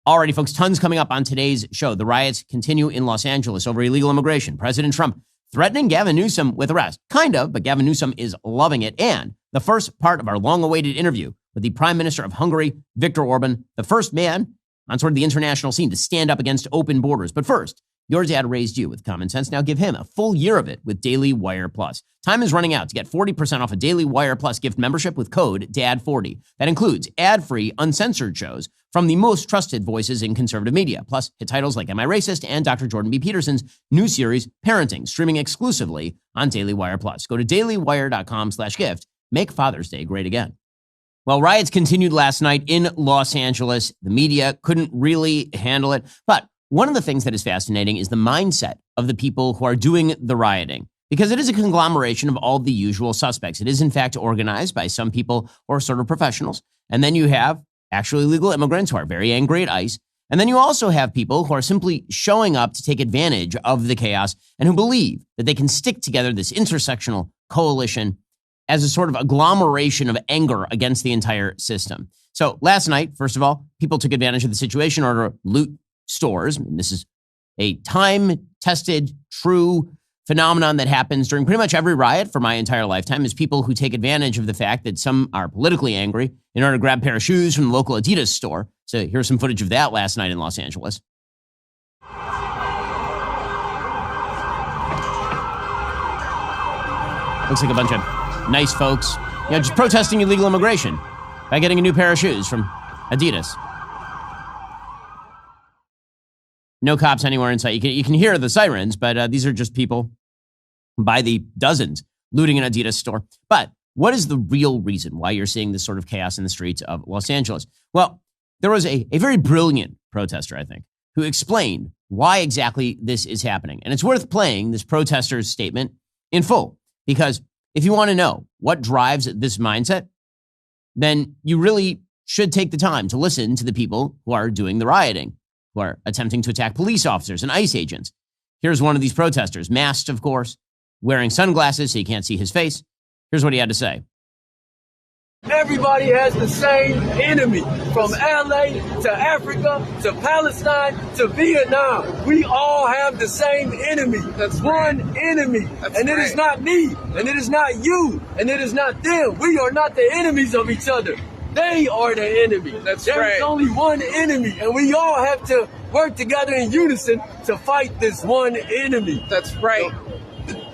Alrighty, folks, tons coming up on today's show. The riots continue in Los Angeles over illegal immigration. President Trump threatening Gavin Newsom with arrest. Kind of, but Gavin Newsom is loving it. And the first part of our long-awaited interview with the Prime Minister of Hungary, Viktor Orban, the first man on sort of the international scene to stand up against open borders. But first, your dad raised you with common sense. Now give him a full year of it with Daily Wire Plus. Time is running out to get 40% off a Daily Wire Plus gift membership with code DAD40. That includes ad-free, uncensored shows from the most trusted voices in conservative media, plus hit titles like Am I Racist and Dr. Jordan B. Peterson's new series, Parenting, streaming exclusively on Daily Wire Plus. Go to dailywire.com/gift. Make Father's Day great again. Well, riots continued last night in Los Angeles. The media couldn't really handle it, but one of the things that is fascinating is the mindset of the people who are doing the rioting, because it is a conglomeration of all the usual suspects. It is, in fact, organized by some people who are sort of professionals. And then you have actually illegal immigrants who are very angry at ICE. And then you also have people who are simply showing up to take advantage of the chaos and who believe that they can stick together this intersectional coalition as a sort of agglomeration of anger against the entire system. So last night, first of all, people took advantage of the situation in order to loot stores. And this is a time-tested, true phenomenon that happens during pretty much every riot for my entire lifetime, is people who take advantage of the fact that some are politically angry in order to grab a pair of shoes from the local Adidas store. So here's some footage of that last night in Los Angeles. Looks like a bunch of nice folks, just protesting illegal immigration by getting a new pair of shoes from Adidas. No cops anywhere in sight. You can hear the sirens, but these are just people by the dozens looting an Adidas store. But what is the real reason why you're seeing this sort of chaos in the streets of Los Angeles? Well, there was a very brilliant protester, I think, who explained why exactly this is happening. And it's worth playing this protester's statement in full, because if you want to know what drives this mindset, then you really should take the time to listen to the people who are doing the rioting, who are attempting to attack police officers and ICE agents. Here's one of these protesters, masked, of course, wearing sunglasses so you can't see his face. Here's what he had to say. Everybody has the same enemy, from LA to Africa to Palestine to Vietnam. We all have the same enemy. That's one enemy. And it is not me, and it is not you, and it is not them. We are not the enemies of each other. They are the enemy. There is only one enemy, and we all have to work together in unison to fight this one enemy. That's right.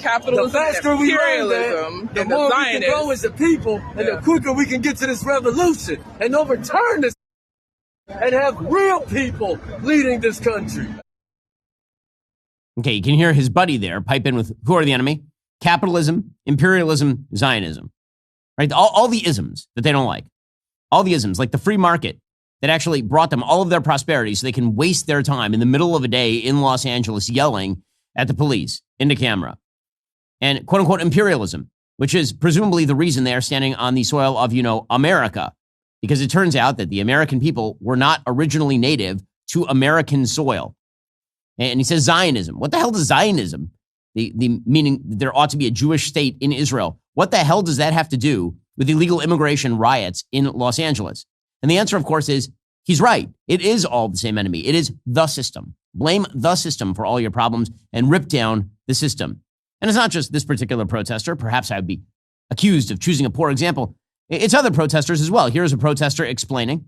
Capitalism, the faster we learn that, the more we can grow as a people, and the quicker we can get to this revolution and overturn this and have real people leading this country. Okay, you can hear his buddy there pipe in with, who are the enemy? Capitalism, imperialism, Zionism. Right? All the isms that they don't like. All the isms, like the free market that actually brought them all of their prosperity so they can waste their time in the middle of a day in Los Angeles yelling at the police into camera. And quote unquote imperialism, which is presumably the reason they are standing on the soil of, America. Because it turns out that the American people were not originally native to American soil. And he says Zionism. What the hell does Zionism, the meaning there ought to be a Jewish state in Israel, what the hell does that have to do with illegal immigration riots in Los Angeles? And the answer, of course, is he's right. It is all the same enemy. It is the system. Blame the system for all your problems and rip down the system. And it's not just this particular protester. Perhaps I would be accused of choosing a poor example. It's other protesters as well. Here's a protester explaining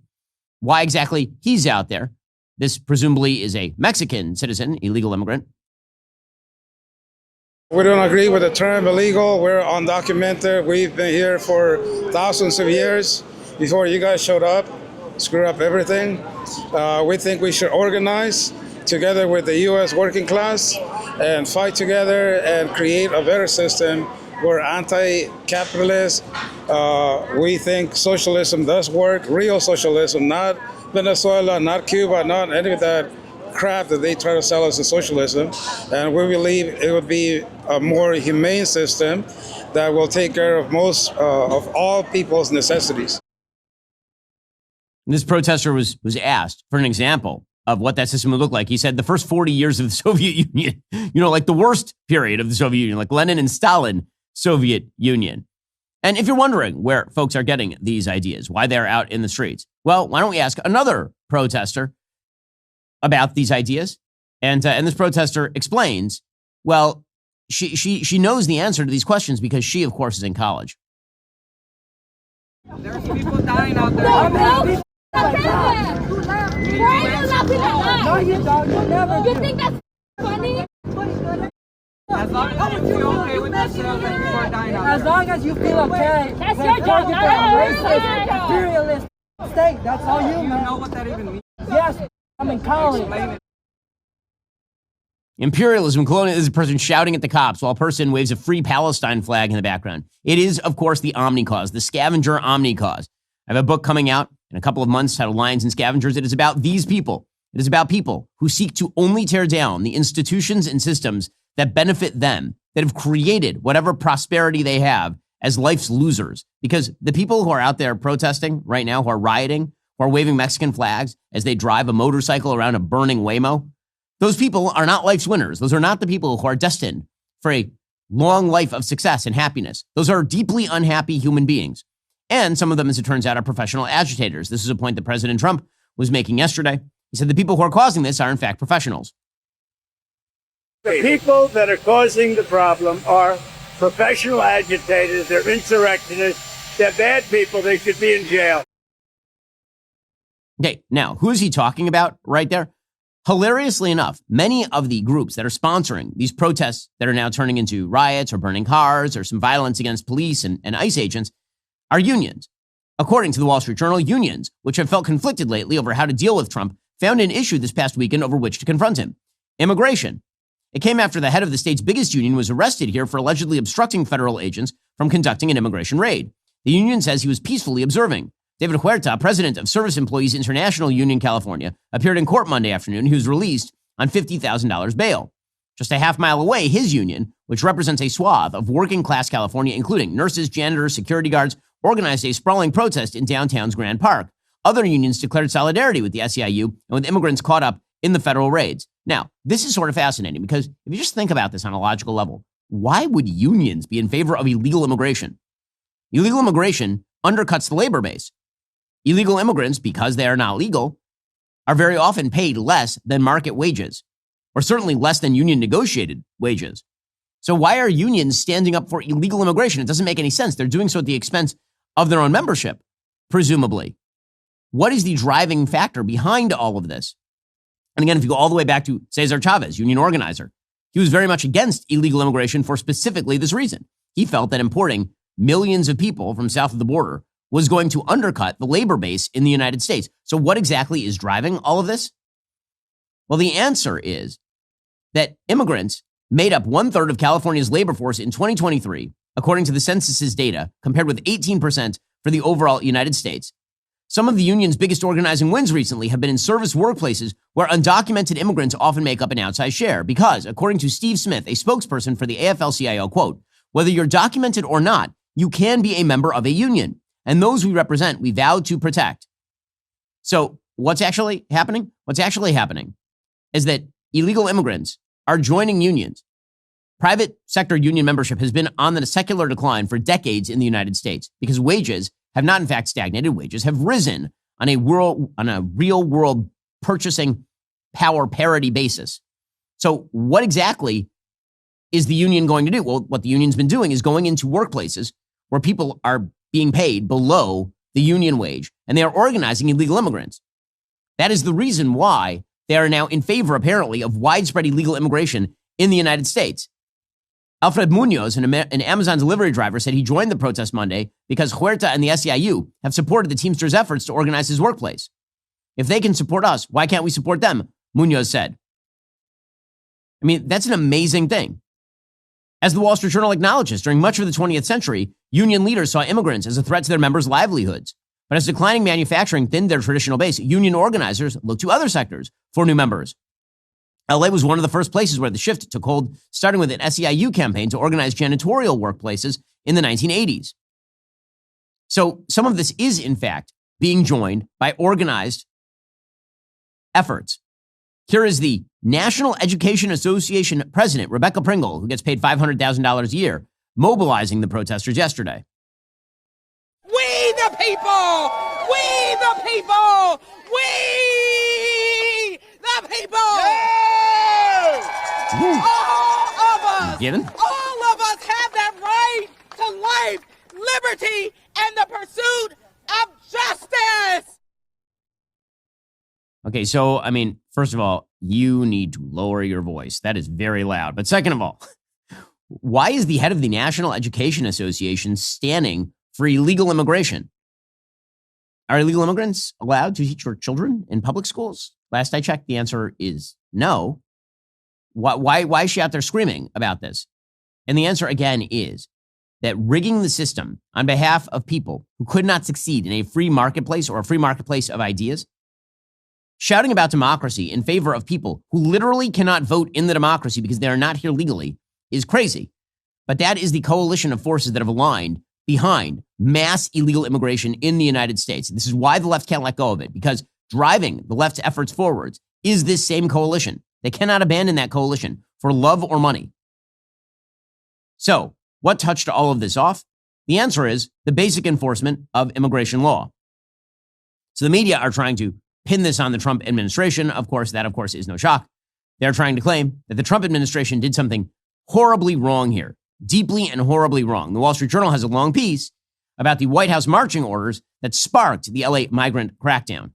why exactly he's out there. This presumably is a Mexican citizen, illegal immigrant. We don't agree with the term illegal. We're undocumented. We've been here for thousands of years before you guys showed up, screw up everything. We think we should organize together with the U.S. working class and fight together and create a better system. We're anti-capitalist. We think socialism does work, real socialism, not Venezuela, not Cuba, not any of that crap that they try to sell us as socialism. And we believe it would be a more humane system that will take care of most of all people's necessities. This protester was asked for an example of what that system would look like. He said the first 40 years of the Soviet Union, like the worst period of the Soviet Union, like Lenin and Stalin Soviet Union. And if you're wondering where folks are getting these ideas, why they're out in the streets, well, why don't we ask another protester about these ideas. And this protester explains, well, she knows the answer to these questions because she, of course, is in college. There's people dying out there. No, you don't. You never do. You think that's funny? As long as you feel okay with yourself that people are dying out there. As long as you feel okay. That's when your job. target That's that your racist, job. imperialist state, that's all you, You man. know what that even means? Yes, I'm in college. Explain it. Imperialism, colonialism is a person shouting at the cops while a person waves a free Palestine flag in the background. It is, of course, the Omnicause, the scavenger Omnicause. I have a book coming out in a couple of months titled Lions and Scavengers. It is about these people. It is about people who seek to only tear down the institutions and systems that benefit them, that have created whatever prosperity they have as life's losers. Because the people who are out there protesting right now, who are rioting, who are waving Mexican flags as they drive a motorcycle around a burning Waymo, those people are not life's winners. Those are not the people who are destined for a long life of success and happiness. Those are deeply unhappy human beings. And some of them, as it turns out, are professional agitators. This is a point that President Trump was making yesterday. He said the people who are causing this are, in fact, professionals. The people that are causing the problem are professional agitators. They're insurrectionists. They're bad people. They should be in jail. Okay, now, who is he talking about right there? Hilariously enough, many of the groups that are sponsoring these protests that are now turning into riots or burning cars or some violence against police and ICE agents are unions. According to the Wall Street Journal, unions, which have felt conflicted lately over how to deal with Trump, found an issue this past weekend over which to confront him: immigration. It came after the head of the state's biggest union was arrested here for allegedly obstructing federal agents from conducting an immigration raid. The union says he was peacefully observing. David Huerta, president of Service Employees International Union California, appeared in court Monday afternoon. He was released on $50,000 bail. Just a half mile away, his union, which represents a swath of working-class California, including nurses, janitors, security guards, organized a sprawling protest in downtown's Grand Park. Other unions declared solidarity with the SEIU and with immigrants caught up in the federal raids. Now, this is sort of fascinating because if you just think about this on a logical level, why would unions be in favor of illegal immigration? Illegal immigration undercuts the labor base. Illegal immigrants, because they are not legal, are very often paid less than market wages, or certainly less than union negotiated wages. So why are unions standing up for illegal immigration? It doesn't make any sense. They're doing so at the expense of their own membership, presumably. What is the driving factor behind all of this? And again, if you go all the way back to Cesar Chavez, union organizer, he was very much against illegal immigration for specifically this reason. He felt that importing millions of people from south of the border was going to undercut the labor base in the United States. So what exactly is driving all of this? Well, the answer is that immigrants made up 1/3 of California's labor force in 2023, according to the census's data, compared with 18% for the overall United States. Some of the union's biggest organizing wins recently have been in service workplaces where undocumented immigrants often make up an outsized share because, according to Steve Smith, a spokesperson for the AFL-CIO, quote, "Whether you're documented or not, you can be a member of a union. And those we represent, we vow to protect." So what's actually happening? What's actually happening is that illegal immigrants are joining unions. Private sector union membership has been on the secular decline for decades in the United States because wages have not in fact stagnated. Wages have risen on a real world purchasing power parity basis. So what exactly is the union going to do? Well, what the union's been doing is going into workplaces where people are being paid below the union wage, and they are organizing illegal immigrants. That is the reason why they are now in favor, apparently, of widespread illegal immigration in the United States. Alfred Munoz, an Amazon delivery driver, said he joined the protest Monday because Huerta and the SEIU have supported the Teamsters' efforts to organize his workplace. If they can support us, why can't we support them? Munoz said. I mean, that's an amazing thing. As the Wall Street Journal acknowledges, during much of the 20th century, union leaders saw immigrants as a threat to their members' livelihoods. But as declining manufacturing thinned their traditional base, union organizers looked to other sectors for new members. LA was one of the first places where the shift took hold, starting with an SEIU campaign to organize janitorial workplaces in the 1980s. So some of this is, in fact, being joined by organized efforts. Here is the National Education Association president, Rebecca Pringle, who gets paid $500,000 a year, mobilizing the protesters yesterday. We the people! We the people! We the people! Given? All of us have that right to life, liberty, and the pursuit of justice. Okay, so, I mean, first of all, you need to lower your voice. That is very loud. But second of all, why is the head of the National Education Association standing for illegal immigration? Are illegal immigrants allowed to teach your children in public schools? Last I checked, the answer is no. Why is she out there screaming about this? And the answer, again, is that rigging the system on behalf of people who could not succeed in a free marketplace or a free marketplace of ideas, shouting about democracy in favor of people who literally cannot vote in the democracy because they are not here legally is crazy. But that is the coalition of forces that have aligned behind mass illegal immigration in the United States. This is why the left can't let go of it, because driving the left's efforts forwards is this same coalition. They cannot abandon that coalition for love or money. So, what touched all of this off? The answer is the basic enforcement of immigration law. So the media are trying to pin this on the Trump administration. Of course, that is no shock. They're trying to claim that the Trump administration did something horribly wrong here, deeply and horribly wrong. The Wall Street Journal has a long piece about the White House marching orders that sparked the LA migrant crackdown.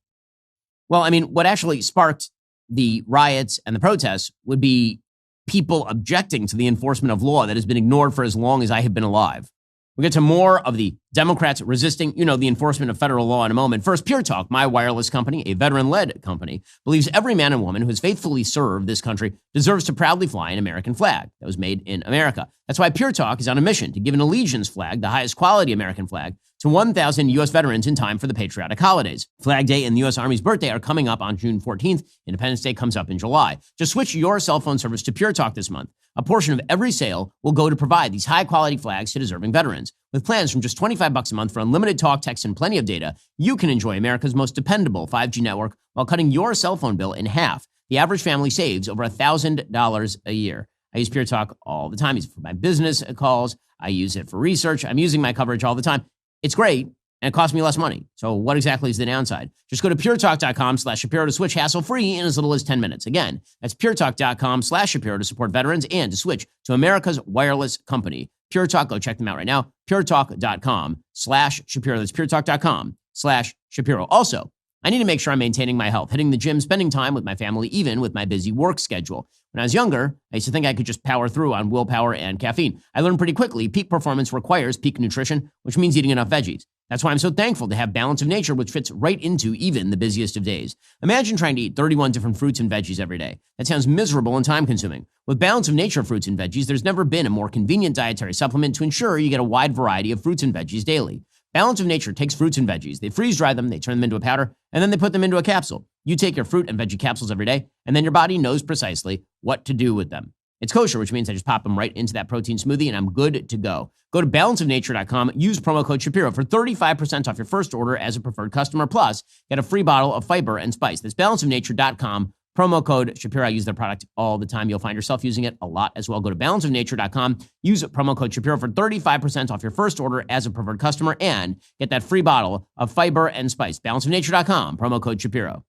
Well, I mean, what actually sparked the riots and the protests would be people objecting to the enforcement of law that has been ignored for as long as I have been alive. We'll get to more of the Democrats resisting, the enforcement of federal law in a moment. First, Pure Talk, my wireless company, a veteran-led company, believes every man and woman who has faithfully served this country deserves to proudly fly an American flag that was made in America. That's why Pure Talk is on a mission to give an allegiance flag, the highest quality American flag, to 1,000 U.S. veterans in time for the patriotic holidays. Flag Day and the U.S. Army's birthday are coming up on June 14th. Independence Day comes up in July. Just switch your cell phone service to Pure Talk this month. A portion of every sale will go to provide these high-quality flags to deserving veterans. With plans from just $25 a month for unlimited talk, text, and plenty of data, you can enjoy America's most dependable 5G network while cutting your cell phone bill in half. The average family saves over $1,000 a year. I use Pure Talk all the time. I use it for my business calls. I use it for research. I'm using my coverage all the time. It's great, and it costs me less money. So what exactly is the downside? Just go to puretalk.com/Shapiro to switch hassle-free in as little as 10 minutes. Again, that's puretalk.com/Shapiro to support veterans and to switch to America's wireless company. Pure Talk, go check them out right now. puretalk.com/Shapiro. That's puretalk.com/Shapiro. Also, I need to make sure I'm maintaining my health, hitting the gym, spending time with my family, even with my busy work schedule. When I was younger, I used to think I could just power through on willpower and caffeine. I learned pretty quickly peak performance requires peak nutrition, which means eating enough veggies. That's why I'm so thankful to have Balance of Nature, which fits right into even the busiest of days. Imagine trying to eat 31 different fruits and veggies every day. That sounds miserable and time-consuming. With Balance of Nature fruits and veggies, there's never been a more convenient dietary supplement to ensure you get a wide variety of fruits and veggies daily. Balance of Nature takes fruits and veggies, they freeze-dry them, they turn them into a powder, and then they put them into a capsule. You take your fruit and veggie capsules every day, and then your body knows precisely what to do with them. It's kosher, which means I just pop them right into that protein smoothie, and I'm good to go. Go to balanceofnature.com, use promo code Shapiro for 35% off your first order as a preferred customer, plus get a free bottle of fiber and spice. That's balanceofnature.com, promo code Shapiro. I use their product all the time. You'll find yourself using it a lot as well. Go to balanceofnature.com, use promo code Shapiro for 35% off your first order as a preferred customer, and get that free bottle of fiber and spice. Balanceofnature.com, promo code Shapiro.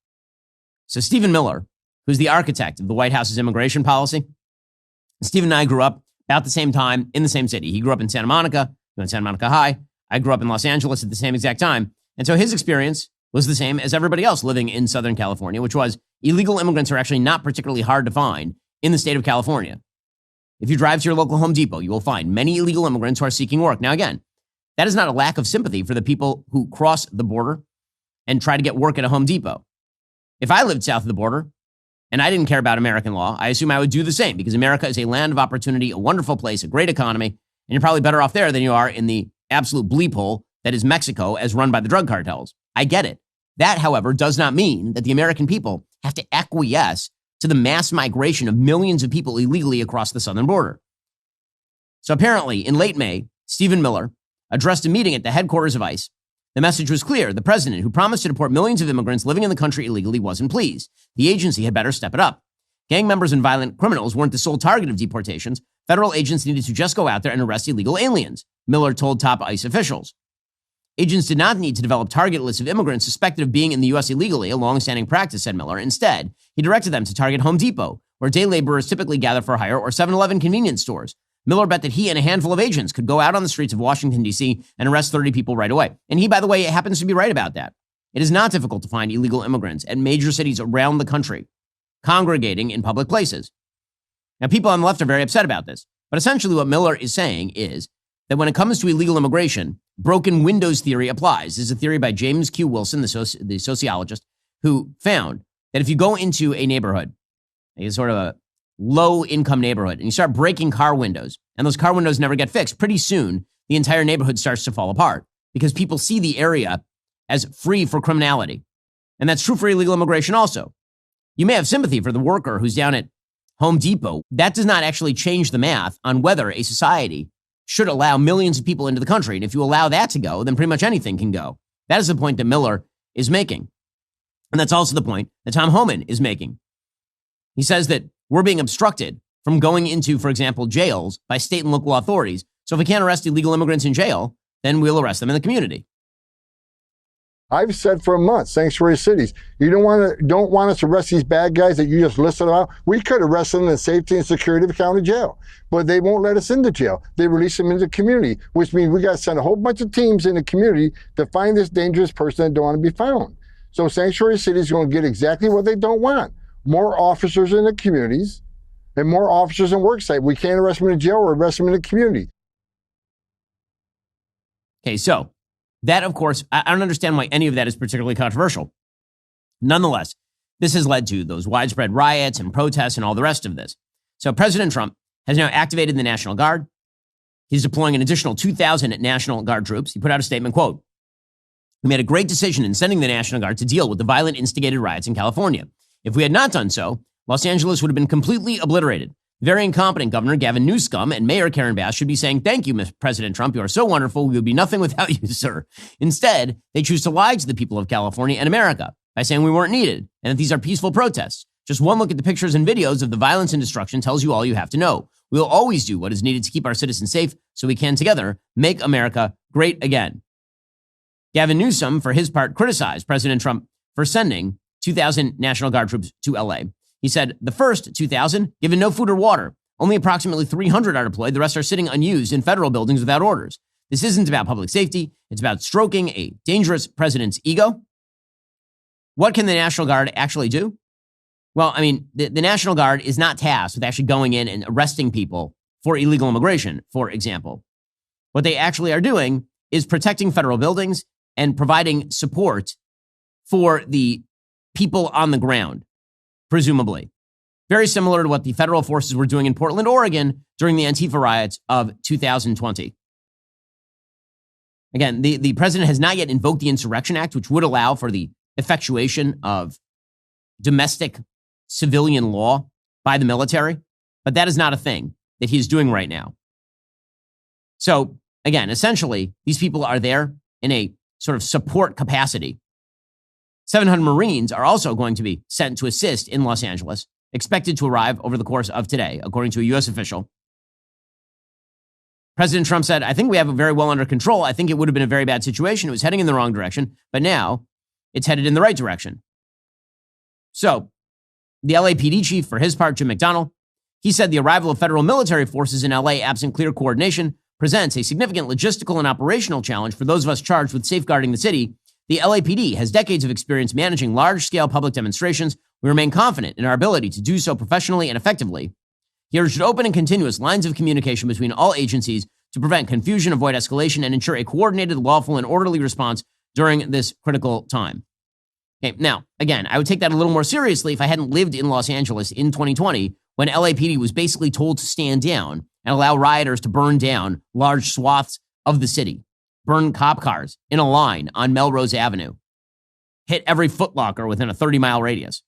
So Stephen Miller, who's the architect of the White House's immigration policy, Stephen and I grew up about the same time in the same city. He grew up in Santa Monica, he went to Santa Monica High. I grew up in Los Angeles at the same exact time. And so his experience was the same as everybody else living in Southern California, which was illegal immigrants are actually not particularly hard to find in the state of California. If you drive to your local Home Depot, you will find many illegal immigrants who are seeking work. Now, again, that is not a lack of sympathy for the people who cross the border and try to get work at a Home Depot. If I lived south of the border and I didn't care about American law, I assume I would do the same, because America is a land of opportunity, a wonderful place, a great economy, and you're probably better off there than you are in the absolute bleep hole that is Mexico as run by the drug cartels. I get it. That, however, does not mean that the American people have to acquiesce to the mass migration of millions of people illegally across the southern border. So apparently, in late May, Stephen Miller addressed a meeting at the headquarters of ICE. The message was clear. The president, who promised to deport millions of immigrants living in the country illegally, wasn't pleased. The agency had better step it up. Gang members and violent criminals weren't the sole target of deportations. Federal agents needed to just go out there and arrest illegal aliens, Miller told top ICE officials. Agents did not need to develop target lists of immigrants suspected of being in the U.S. illegally, a long-standing practice, said Miller. Instead, he directed them to target Home Depot, where day laborers typically gather for hire, or 7-Eleven convenience stores. Miller bet that he and a handful of agents could go out on the streets of Washington, D.C. and arrest 30 people right away. And he, by the way, happens to be right about that. It is not difficult to find illegal immigrants at major cities around the country congregating in public places. Now, people on the left are very upset about this. But essentially what Miller is saying is that when it comes to illegal immigration, broken windows theory applies. This is a theory by James Q. Wilson, the sociologist, who found that if you go into a neighborhood, a sort of a low-income neighborhood, and you start breaking car windows, and those car windows never get fixed, pretty soon the entire neighborhood starts to fall apart because people see the area as free for criminality. And that's true for illegal immigration also. You may have sympathy for the worker who's down at Home Depot. That does not actually change the math on whether a society should allow millions of people into the country. And if you allow that to go, then pretty much anything can go. That is the point that Miller is making. And that's also the point that Tom Homan is making. He says that we're being obstructed from going into, for example, jails by state and local authorities. So if we can't arrest illegal immigrants in jail, then we'll arrest them in the community. I've said for a month, sanctuary cities, you don't want us to arrest these bad guys that you just listed out. We could arrest them in the safety and security of the county jail, but they won't let us into jail. They release them into the community, which means we got to send a whole bunch of teams in the community to find this dangerous person that don't want to be found. So sanctuary cities are going to get exactly what they don't want. More officers in the communities and more officers in work site. We can't arrest them in jail or arrest them in the community. Okay, so that, of course, I don't understand why any of that is particularly controversial. Nonetheless, this has led to those widespread riots and protests and all the rest of this. So President Trump has now activated the National Guard. He's deploying an additional 2,000 National Guard troops. He put out a statement, quote, "We made a great decision in sending the National Guard to deal with the violent instigated riots in California. If we had not done so, Los Angeles would have been completely obliterated. Very incompetent Governor Gavin Newsom and Mayor Karen Bass should be saying, 'Thank you, Mr. President Trump. You are so wonderful. We would be nothing without you, sir.' Instead, they choose to lie to the people of California and America by saying we weren't needed and that these are peaceful protests. Just one look at the pictures and videos of the violence and destruction tells you all you have to know. We will always do what is needed to keep our citizens safe so we can together make America great again." Gavin Newsom, for his part, criticized President Trump for sending 2,000 National Guard troops to LA. He said, "The first 2,000 given no food or water. Only approximately 300 are deployed. The rest are sitting unused in federal buildings without orders. This isn't about public safety. It's about stroking a dangerous president's ego." What can the National Guard actually do? Well, I mean, the National Guard is not tasked with actually going in and arresting people for illegal immigration, for example. What they actually are doing is protecting federal buildings and providing support for the people on the ground, presumably. Very similar to what the federal forces were doing in Portland, Oregon during the Antifa riots of 2020. Again, the president has not yet invoked the Insurrection Act, which would allow for the effectuation of domestic civilian law by the military, but that is not a thing that he's doing right now. So, again, essentially, these people are there in a sort of support capacity. 700 Marines are also going to be sent to assist in Los Angeles, expected to arrive over the course of today, according to a U.S. official. President Trump said, "I think we have it very well under control. I think it would have been a very bad situation. It was heading in the wrong direction, but now it's headed in the right direction." So the LAPD chief, for his part, Jim McDonnell, he said the arrival of federal military forces in LA absent clear coordination presents a significant logistical and operational challenge for those of us charged with safeguarding the city. The LAPD has decades of experience managing large-scale public demonstrations. We remain confident in our ability to do so professionally and effectively. He urged open and continuous lines of communication between all agencies to prevent confusion, avoid escalation, and ensure a coordinated, lawful, and orderly response during this critical time. Okay, now, again, I would take that a little more seriously if I hadn't lived in Los Angeles in 2020 when LAPD was basically told to stand down and allow rioters to burn down large swaths of the city, burn cop cars in a line on Melrose Avenue, hit every Foot Locker within a 30-mile radius.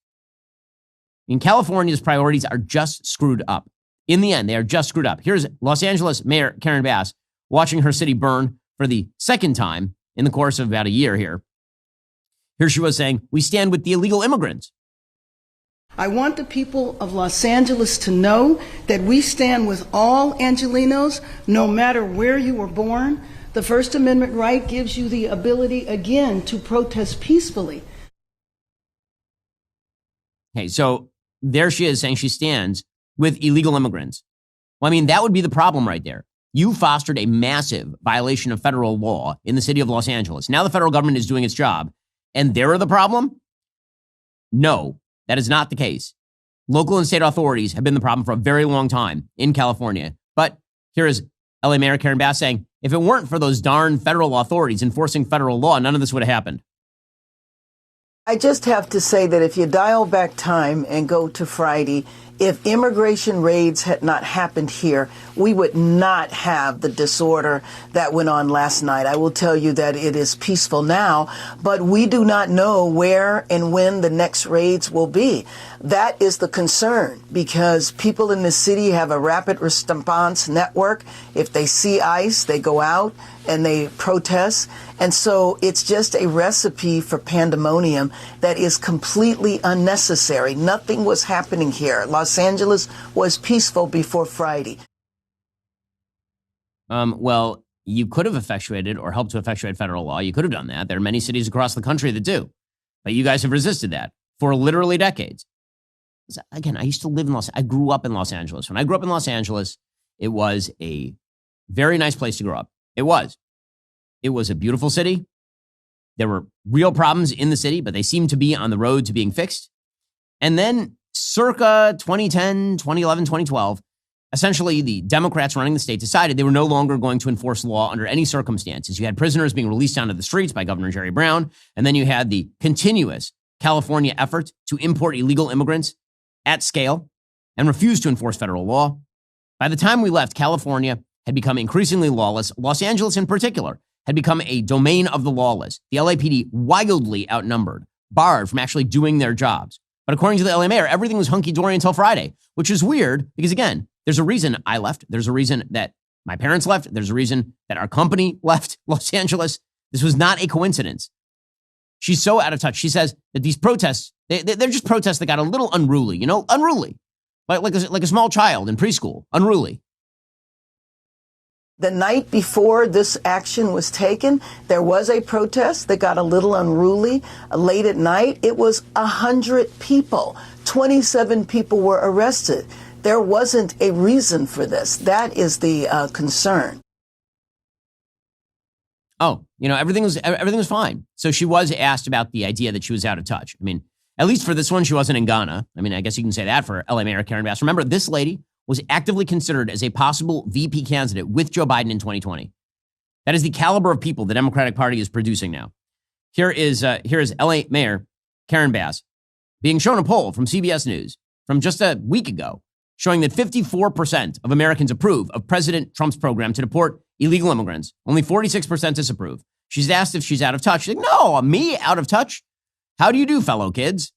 In California's priorities are just screwed up. In the end, they are just screwed up. Here's Los Angeles Mayor Karen Bass watching her city burn for the second time in the course of about a year here. Here she was saying, "We stand with the illegal immigrants." I want the people of Los Angeles to know that we stand with all Angelenos, no matter where you were born. The First Amendment right gives you the ability, again, to protest peacefully. Okay, so there she is saying she stands with illegal immigrants. Well, I mean, that would be the problem right there. You fostered a massive violation of federal law in the city of Los Angeles. Now the federal government is doing its job, and they're the problem? No, that is not the case. Local and state authorities have been the problem for a very long time in California. But here is LA Mayor Karen Bass saying, if it weren't for those darn federal authorities enforcing federal law, none of this would have happened. I just have to say that if you dial back time and go to Friday, if immigration raids had not happened here, we would not have the disorder that went on last night. I will tell you that it is peaceful now, but we do not know where and when the next raids will be. That is the concern, because people in the city have a rapid response network. If they see ICE, they go out and they protest. And so it's just a recipe for pandemonium that is completely unnecessary. Nothing was happening here. Los Angeles was peaceful before Friday. Well, you could have effectuated or helped to effectuate federal law. You could have done that. There are many cities across the country that do. But you guys have resisted that for literally decades. Again, I used to live in I grew up in Los Angeles. When I grew up in Los Angeles, it was a very nice place to grow up. It was. It was a beautiful city. There were real problems in the city, but they seemed to be on the road to being fixed. And then circa 2010, 2011, 2012, essentially the Democrats running the state decided they were no longer going to enforce law under any circumstances. You had prisoners being released onto the streets by Governor Jerry Brown, and then you had the continuous California effort to import illegal immigrants at scale and refuse to enforce federal law. By the time we left, California had become increasingly lawless. Los Angeles in particular had become a domain of the lawless. The LAPD wildly outnumbered, barred from actually doing their jobs. But according to the LA mayor, everything was hunky-dory until Friday, which is weird because, again, there's a reason I left. There's a reason that my parents left. There's a reason that our company left Los Angeles. This was not a coincidence. She's so out of touch. She says that these protests, they're just protests that got a little unruly, unruly. Like a small child in preschool, unruly. The night before this action was taken, there was a protest that got a little unruly. Late at night, it was 100 people. 27 people were arrested. There wasn't a reason for this. That is the concern. Oh, everything was fine. So she was asked about the idea that she was out of touch. I mean, at least for this one, she wasn't in Ghana. I mean, I guess you can say that for LA Mayor Karen Bass. Remember, this lady was actively considered as a possible VP candidate with Joe Biden in 2020. That is the caliber of people the Democratic Party is producing now. Here is LA Mayor Karen Bass being shown a poll from CBS News from just a week ago, showing that 54% of Americans approve of President Trump's program to deport illegal immigrants. Only 46% disapprove. She's asked if she's out of touch. She's like, no, me out of touch? How do you do, fellow kids?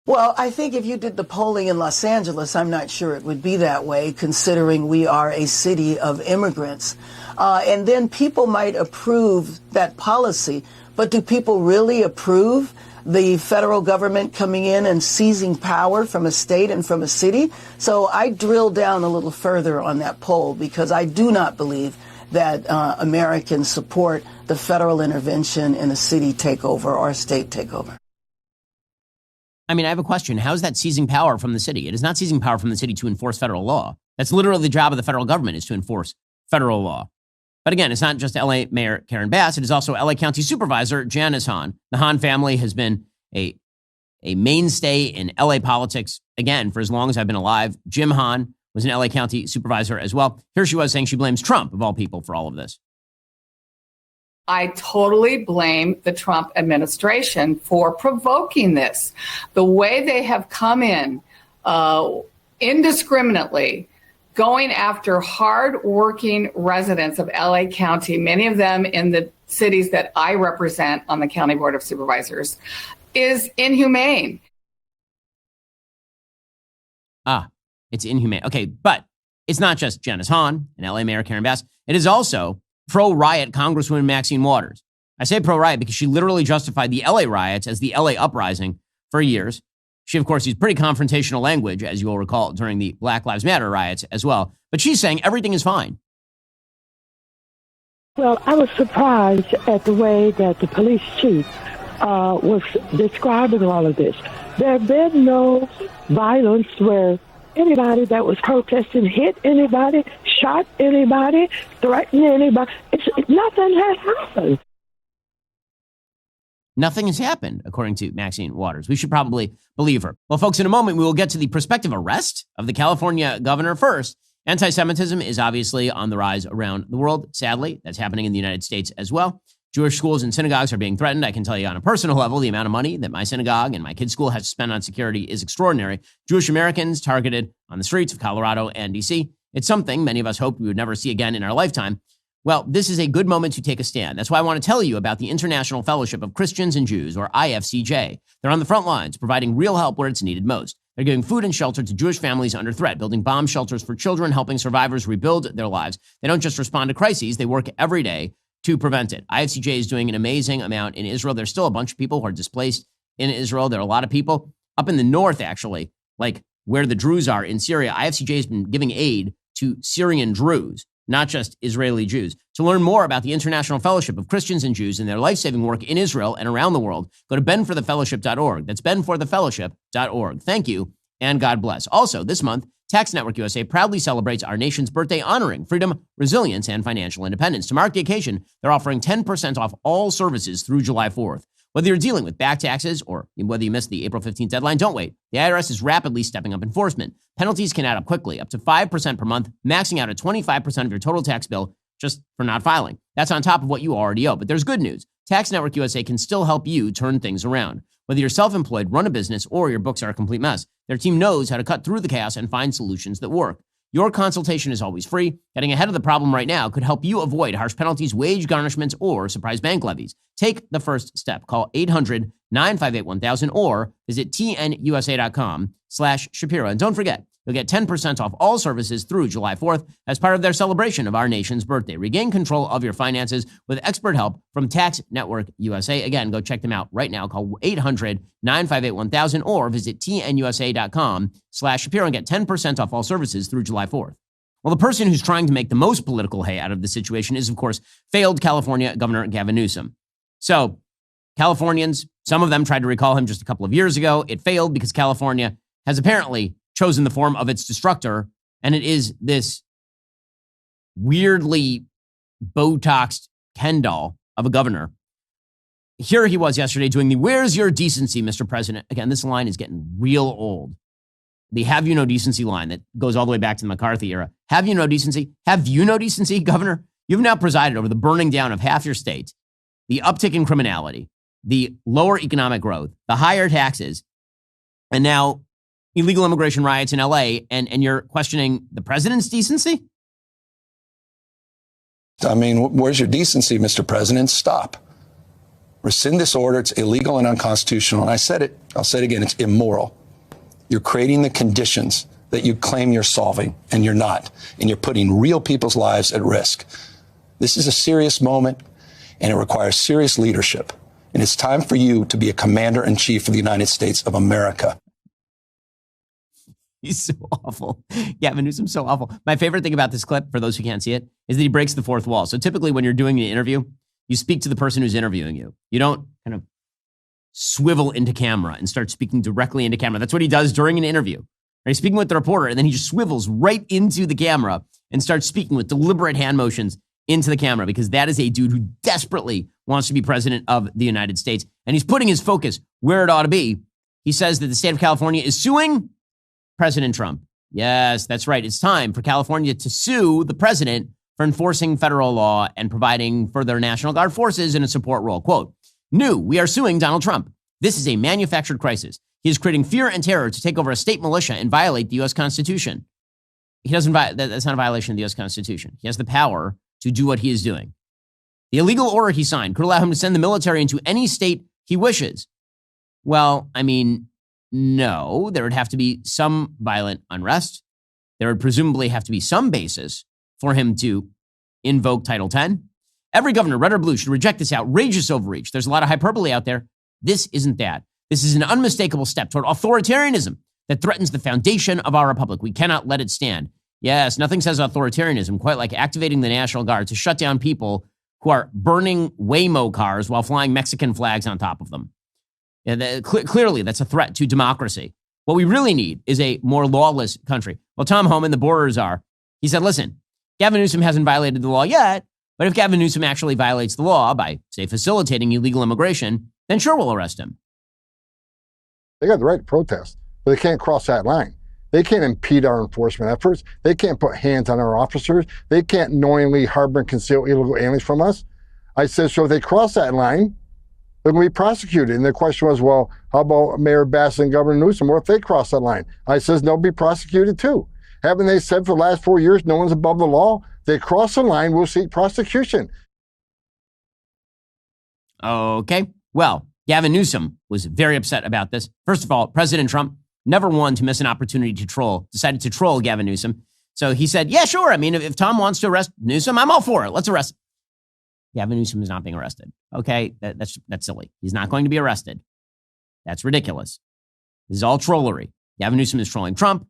Well, I think if you did the polling in Los Angeles, I'm not sure it would be that way, considering we are a city of immigrants. And then people might approve that policy, but do people really approve the federal government coming in and seizing power from a state and from a city? So I drilled down a little further on that poll because I do not believe that Americans support the federal intervention in a city takeover or a state takeover. I mean, I have a question. How is that seizing power from the city? It is not seizing power from the city to enforce federal law. That's literally the job of the federal government, is to enforce federal law. But again, it's not just LA Mayor Karen Bass. It is also LA County Supervisor Janice Hahn. The Hahn family has been a mainstay in LA politics, again, for as long as I've been alive. Jim Hahn was an LA County Supervisor as well. Here she was saying she blames Trump, of all people, for all of this. I totally blame the Trump administration for provoking this. The way they have come in indiscriminately, going after hard-working residents of LA County, many of them in the cities that I represent on the County Board of Supervisors, is inhumane. It's inhumane. Okay, but it's not just Janice Hahn and LA Mayor Karen Bass. It is also pro-riot Congresswoman Maxine Waters. I say pro-riot because she literally justified the LA riots as the LA uprising for years. She, of course, used pretty confrontational language, as you will recall, during the Black Lives Matter riots as well. But she's saying everything is fine. Well, I was surprised at the way that the police chief was describing all of this. There have been no violence where anybody that was protesting hit anybody, shot anybody, threatened anybody. Nothing has happened. Nothing has happened, according to Maxine Waters. We should probably believe her. Well, folks, in a moment, we will get to the prospective arrest of the California governor. First, anti-Semitism is obviously on the rise around the world. Sadly, that's happening in the United States as well. Jewish schools and synagogues are being threatened. I can tell you on a personal level, the amount of money that my synagogue and my kids' school has to spend on security is extraordinary. Jewish Americans targeted on the streets of Colorado and D.C. It's something many of us hoped we would never see again in our lifetime. Well, this is a good moment to take a stand. That's why I want to tell you about the International Fellowship of Christians and Jews, or IFCJ. They're on the front lines, providing real help where it's needed most. They're giving food and shelter to Jewish families under threat, building bomb shelters for children, helping survivors rebuild their lives. They don't just respond to crises, they work every day to prevent it. IFCJ is doing an amazing amount in Israel. There's still a bunch of people who are displaced in Israel. There are a lot of people up in the north, actually, like where the Druze are in Syria. IFCJ has been giving aid to Syrian Druze, not just Israeli Jews. To learn more about the International Fellowship of Christians and Jews and their life-saving work in Israel and around the world, go to benforthefellowship.org. That's benforthefellowship.org. Thank you, and God bless. Also, this month, Tax Network USA proudly celebrates our nation's birthday, honoring freedom, resilience, and financial independence. To mark the occasion, they're offering 10% off all services through July 4th. Whether you're dealing with back taxes or whether you missed the April 15th deadline, don't wait. The IRS is rapidly stepping up enforcement. Penalties can add up quickly, up to 5% per month, maxing out at 25% of your total tax bill just for not filing. That's on top of what you already owe. But there's good news. Tax Network USA can still help you turn things around. Whether you're self-employed, run a business, or your books are a complete mess, their team knows how to cut through the chaos and find solutions that work. Your consultation is always free. Getting ahead of the problem right now could help you avoid harsh penalties, wage garnishments, or surprise bank levies. Take the first step. Call 800-958-1000 or visit tnusa.com/Shapiro. And don't forget, you'll get 10% off all services through July 4th as part of their celebration of our nation's birthday. Regain control of your finances with expert help from Tax Network USA. Again, go check them out right now. Call 800-958-1000 or visit tnusa.com/Shapiro and get 10% off all services through July 4th. Well, the person who's trying to make the most political hay out of the situation is, of course, failed California Governor Gavin Newsom. So Californians, some of them tried to recall him just a couple of years ago. It failed because California has apparently chosen the form of its destructor, and it is this weirdly Botoxed Ken doll of a governor. Here he was yesterday doing the "Where's your decency, Mr. President?" Again, this line is getting real old. The "Have you no decency" line that goes all the way back to the McCarthy era. Have you no decency? Have you no decency, Governor? You've now presided over the burning down of half your state, the uptick in criminality, the lower economic growth, the higher taxes, and now illegal immigration riots in LA, and you're questioning the president's decency? I mean, where's your decency, Mr. President? Stop. Rescind this order. It's illegal and unconstitutional. And I said it, I'll say it again, it's immoral. You're creating the conditions that you claim you're solving, and you're not. And you're putting real people's lives at risk. This is a serious moment, and it requires serious leadership. And it's time for you to be a commander-in-chief of the United States of America. He's so awful. Gavin Newsom's so awful. My favorite thing about this clip, for those who can't see it, is that he breaks the fourth wall. So typically when you're doing an interview, you speak to the person who's interviewing you. You don't kind of swivel into camera and start speaking directly into camera. That's what he does during an interview. Right? He's speaking with the reporter, and then he just swivels right into the camera and starts speaking with deliberate hand motions into the camera, because that is a dude who desperately wants to be president of the United States. And he's putting his focus where it ought to be. He says that the state of California is suing President Trump. Yes, that's right. It's time for California to sue the president for enforcing federal law and providing for their National Guard forces in a support role. Quote, "New, we are suing Donald Trump. This is a manufactured crisis. He is creating fear and terror to take over a state militia and violate the U.S. Constitution." He doesn't. That's not a violation of the U.S. Constitution. He has the power to do what he is doing. The illegal order he signed could allow him to send the military into any state he wishes. Well, I mean, no, there would have to be some violent unrest. There would presumably have to be some basis for him to invoke Title X. Every governor, red or blue, should reject this outrageous overreach. There's a lot of hyperbole out there. This isn't that. This is an unmistakable step toward authoritarianism that threatens the foundation of our republic. We cannot let it stand. Yes, nothing says authoritarianism quite like activating the National Guard to shut down people who are burning Waymo cars while flying Mexican flags on top of them. Yeah, clearly, that's a threat to democracy. What we really need is a more lawless country. Well, Tom Homan, the border czar, he said, listen, Gavin Newsom hasn't violated the law yet, but if Gavin Newsom actually violates the law by, say, facilitating illegal immigration, then sure, we'll arrest him. They got the right to protest, but they can't cross that line. They can't impede our enforcement efforts. They can't put hands on our officers. They can't knowingly harbor and conceal illegal aliens from us. I said, so if they cross that line, they're going to be prosecuted. And the question was, well, how about Mayor Bass and Governor Newsom? What if they cross that line? I says, they'll be prosecuted too. Haven't they said for the last 4 years, no one's above the law? They cross the line, we'll seek prosecution. Okay. Well, Gavin Newsom was very upset about this. First of all, President Trump, never one to miss an opportunity to troll, decided to troll Gavin Newsom. So he said, yeah, sure. I mean, if Tom wants to arrest Newsom, I'm all for it. Let's arrest him. Gavin Newsom is not being arrested. Okay, that's silly. He's not going to be arrested. That's ridiculous. This is all trollery. Gavin Newsom is trolling Trump.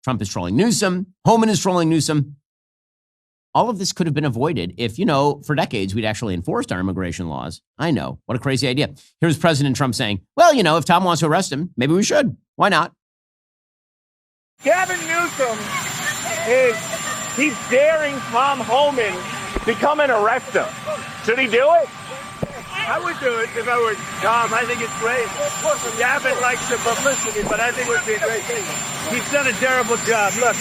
Trump is trolling Newsom. Homan is trolling Newsom. All of this could have been avoided if, for decades, we'd actually enforced our immigration laws. I know. What a crazy idea. Here's President Trump saying, well, if Tom wants to arrest him, maybe we should. Why not? Gavin Newsom he's daring Tom Homan to come and arrest him. Should he do it? I would do it if I were Tom. I think it's great. Gavin likes the publicity, but I think it would be a great thing. He's done a terrible job. Look,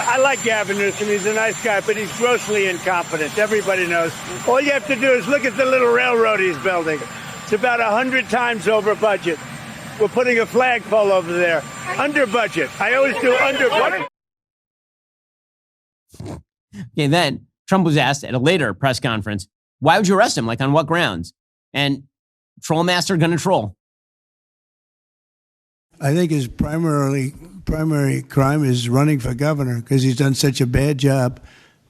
I like Gavin Newsom. He's a nice guy, but he's grossly incompetent. Everybody knows. All you have to do is look at the little railroad he's building. It's about 100 times over budget. We're putting a flagpole over there. Under budget. I always do under budget. Okay, then Trump was asked at a later press conference, why would you arrest him? Like, on what grounds? And Trollmaster gonna troll. I think his primary crime is running for governor because he's done such a bad job.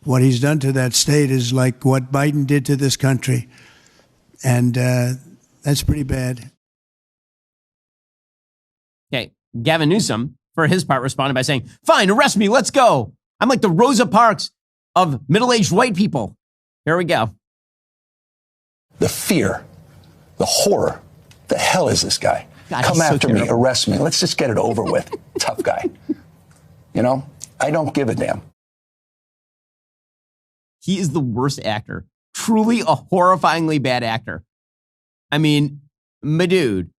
What he's done to that state is like what Biden did to this country. And that's pretty bad. Okay, Gavin Newsom, for his part, responded by saying, fine, arrest me, let's go. I'm like the Rosa Parks of middle-aged white people. Here we go. The fear, the horror, the hell is this guy? God, come so after me, terrible. arrest me. Let's just get it over with. Tough guy. I don't give a damn. He is the worst actor. Truly a horrifyingly bad actor. I mean, my dude,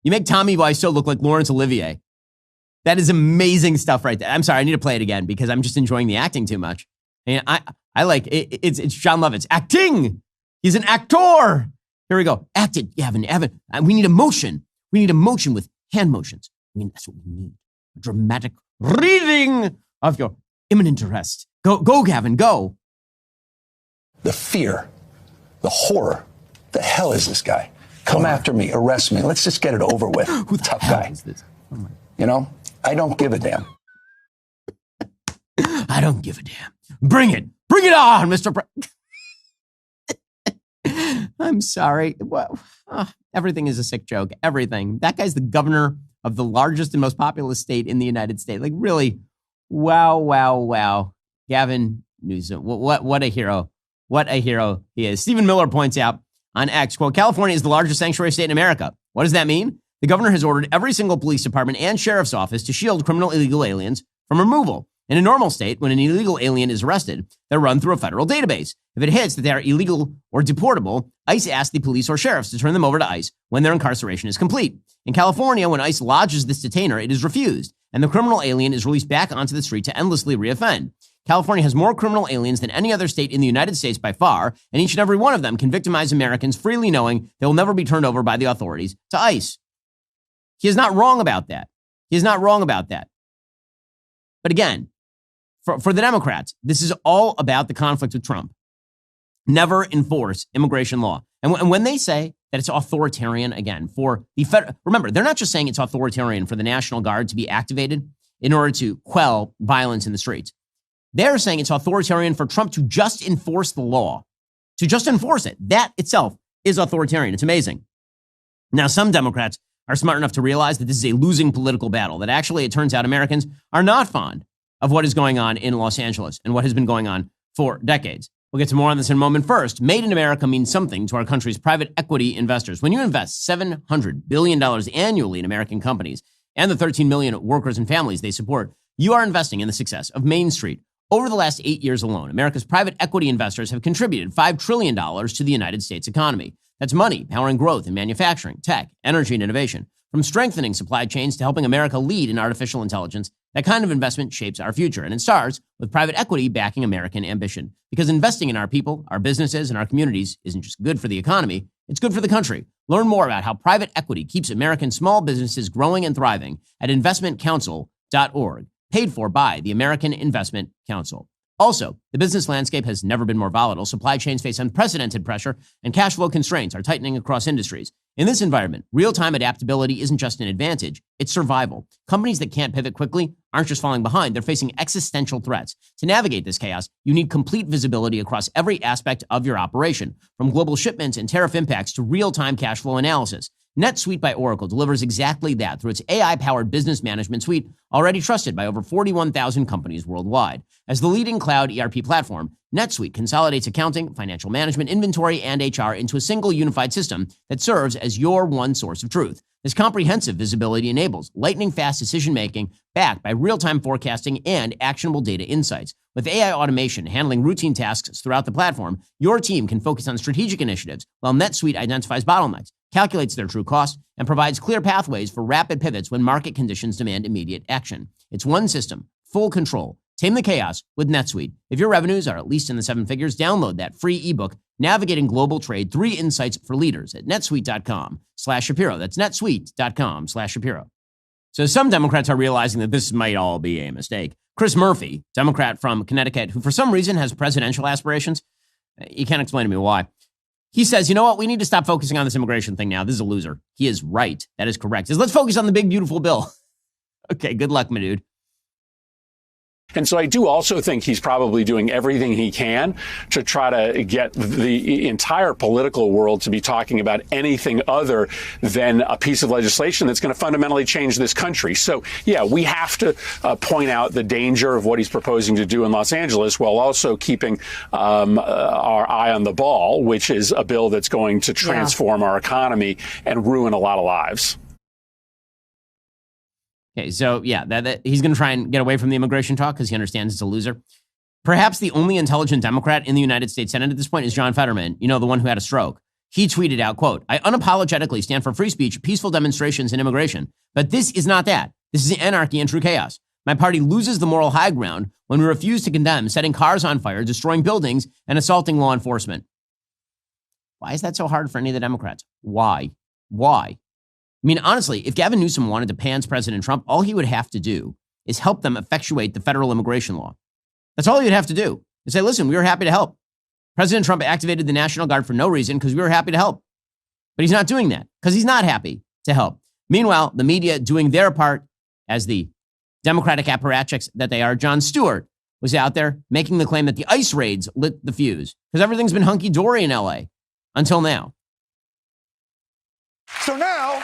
you make Tommy Wiseau look like Laurence Olivier. That is amazing stuff right there. I'm sorry, I need to play it again because I'm just enjoying the acting too much. And I like it. It's John Lovitz. Acting. He's an actor. Here we go. Act it, Gavin. We need emotion. We need emotion with hand motions. I mean, that's what we need. A dramatic reading of your imminent arrest. Go, Gavin, go. The fear, the horror, the hell is this guy? Come after me, arrest me. Let's just get it over with. Who the tough hell guy? is this? Oh my. I don't give a damn. I don't give a damn. Bring it on, Mr. I'm sorry. Everything is a sick joke. Everything. That guy's the governor of the largest and most populous state in the United States. Like, really, wow. Gavin Newsom. What a hero. What a hero he is. Stephen Miller points out on X, quote, California is the largest sanctuary state in America. What does that mean? The governor has ordered every single police department and sheriff's office to shield criminal illegal aliens from removal. In a normal state, when an illegal alien is arrested, they're run through a federal database. If it hits that they are illegal or deportable, ICE asks the police or sheriffs to turn them over to ICE when their incarceration is complete. In California, when ICE lodges this detainer, it is refused, and the criminal alien is released back onto the street to endlessly reoffend. California has more criminal aliens than any other state in the United States by far, and each and every one of them can victimize Americans freely knowing they will never be turned over by the authorities to ICE. He is not wrong about that. But again, for the Democrats, this is all about the conflict with Trump. Never enforce immigration law. And when they say that it's authoritarian, again, for the remember, they're not just saying it's authoritarian for the National Guard to be activated in order to quell violence in the streets. They're saying it's authoritarian for Trump to just enforce the law, to just enforce it. That itself is authoritarian. It's amazing. Now, some Democrats are smart enough to realize that this is a losing political battle, that actually it turns out Americans are not fond of what is going on in Los Angeles and what has been going on for decades. We'll get to more on this in a moment. First, Made in America means something to our country's private equity investors. When you invest $700 billion annually in American companies and the 13 million workers and families they support, you are investing in the success of Main Street. Over the last 8 years alone, America's private equity investors have contributed $5 trillion to the United States economy. That's money powering growth in manufacturing, tech, energy, and innovation. From strengthening supply chains to helping America lead in artificial intelligence, that kind of investment shapes our future. And it starts with private equity backing American ambition. Because investing in our people, our businesses, and our communities isn't just good for the economy, it's good for the country. Learn more about how private equity keeps American small businesses growing and thriving at investmentcouncil.org. Paid for by the American Investment Council. Also, the business landscape has never been more volatile. Supply chains face unprecedented pressure, and cash flow constraints are tightening across industries. In this environment, real-time adaptability isn't just an advantage, it's survival. Companies that can't pivot quickly aren't just falling behind, they're facing existential threats. To navigate this chaos, you need complete visibility across every aspect of your operation, from global shipments and tariff impacts to real-time cash flow analysis. NetSuite by Oracle delivers exactly that through its AI-powered business management suite, already trusted by over 41,000 companies worldwide. As the leading cloud ERP platform, NetSuite consolidates accounting, financial management, inventory, and HR into a single unified system that serves as your one source of truth. This comprehensive visibility enables lightning-fast decision-making backed by real-time forecasting and actionable data insights. With AI automation handling routine tasks throughout the platform, your team can focus on strategic initiatives while NetSuite identifies bottlenecks, calculates their true costs, and provides clear pathways for rapid pivots when market conditions demand immediate action. It's one system, full control. Tame the chaos with NetSuite. If your revenues are at least in the seven figures, download that free ebook, Navigating Global Trade, 3 Insights for Leaders at netsuite.com/Shapiro. That's netsuite.com/Shapiro. So some Democrats are realizing that this might all be a mistake. Chris Murphy, Democrat from Connecticut, who for some reason has presidential aspirations, you can't explain to me why. He says, you know what? We need to stop focusing on this immigration thing now. This is a loser. He is right. That is correct. He says, let's focus on the big, beautiful bill. Okay, good luck, my dude. And so I do also think he's probably doing everything he can to try to get the entire political world to be talking about anything other than a piece of legislation that's going to fundamentally change this country. So, yeah, we have to point out the danger of what he's proposing to do in Los Angeles while also keeping our eye on the ball, which is a bill that's going to transform our economy and ruin a lot of lives. Okay, so yeah, that he's going to try and get away from the immigration talk because he understands it's a loser. Perhaps the only intelligent Democrat in the United States Senate at this point is John Fetterman, you know, the one who had a stroke. He tweeted out, quote, I unapologetically stand for free speech, peaceful demonstrations, and immigration. But this is not that. This is anarchy and true chaos. My party loses the moral high ground when we refuse to condemn setting cars on fire, destroying buildings, and assaulting law enforcement. Why is that so hard for any of the Democrats? Why? I mean, honestly, if Gavin Newsom wanted to pants President Trump, all he would have to do is help them effectuate the federal immigration law. That's all he'd have to do. And say, listen, we were happy to help. President Trump activated the National Guard for no reason because we were happy to help. But he's not doing that because he's not happy to help. Meanwhile, the media doing their part as the Democratic apparatchiks that they are. Jon Stewart was out there making the claim that the ICE raids lit the fuse because everything's been hunky-dory in LA until now. So now,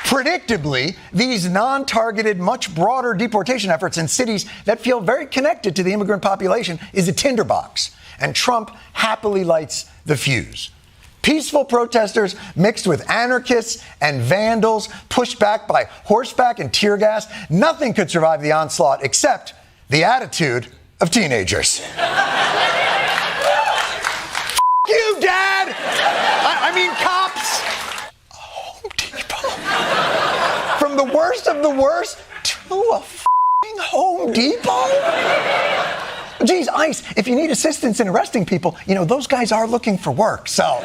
predictably, these non-targeted, much broader deportation efforts in cities that feel very connected to the immigrant population is a tinderbox, and Trump happily lights the fuse. Peaceful protesters mixed with anarchists and vandals, pushed back by horseback and tear gas. Nothing could survive the onslaught except the attitude of teenagers. You, Dad! I mean, cops! From the worst of the worst to a f***ing Home Depot? Geez, ICE, if you need assistance in arresting people, you know, those guys are looking for work, so.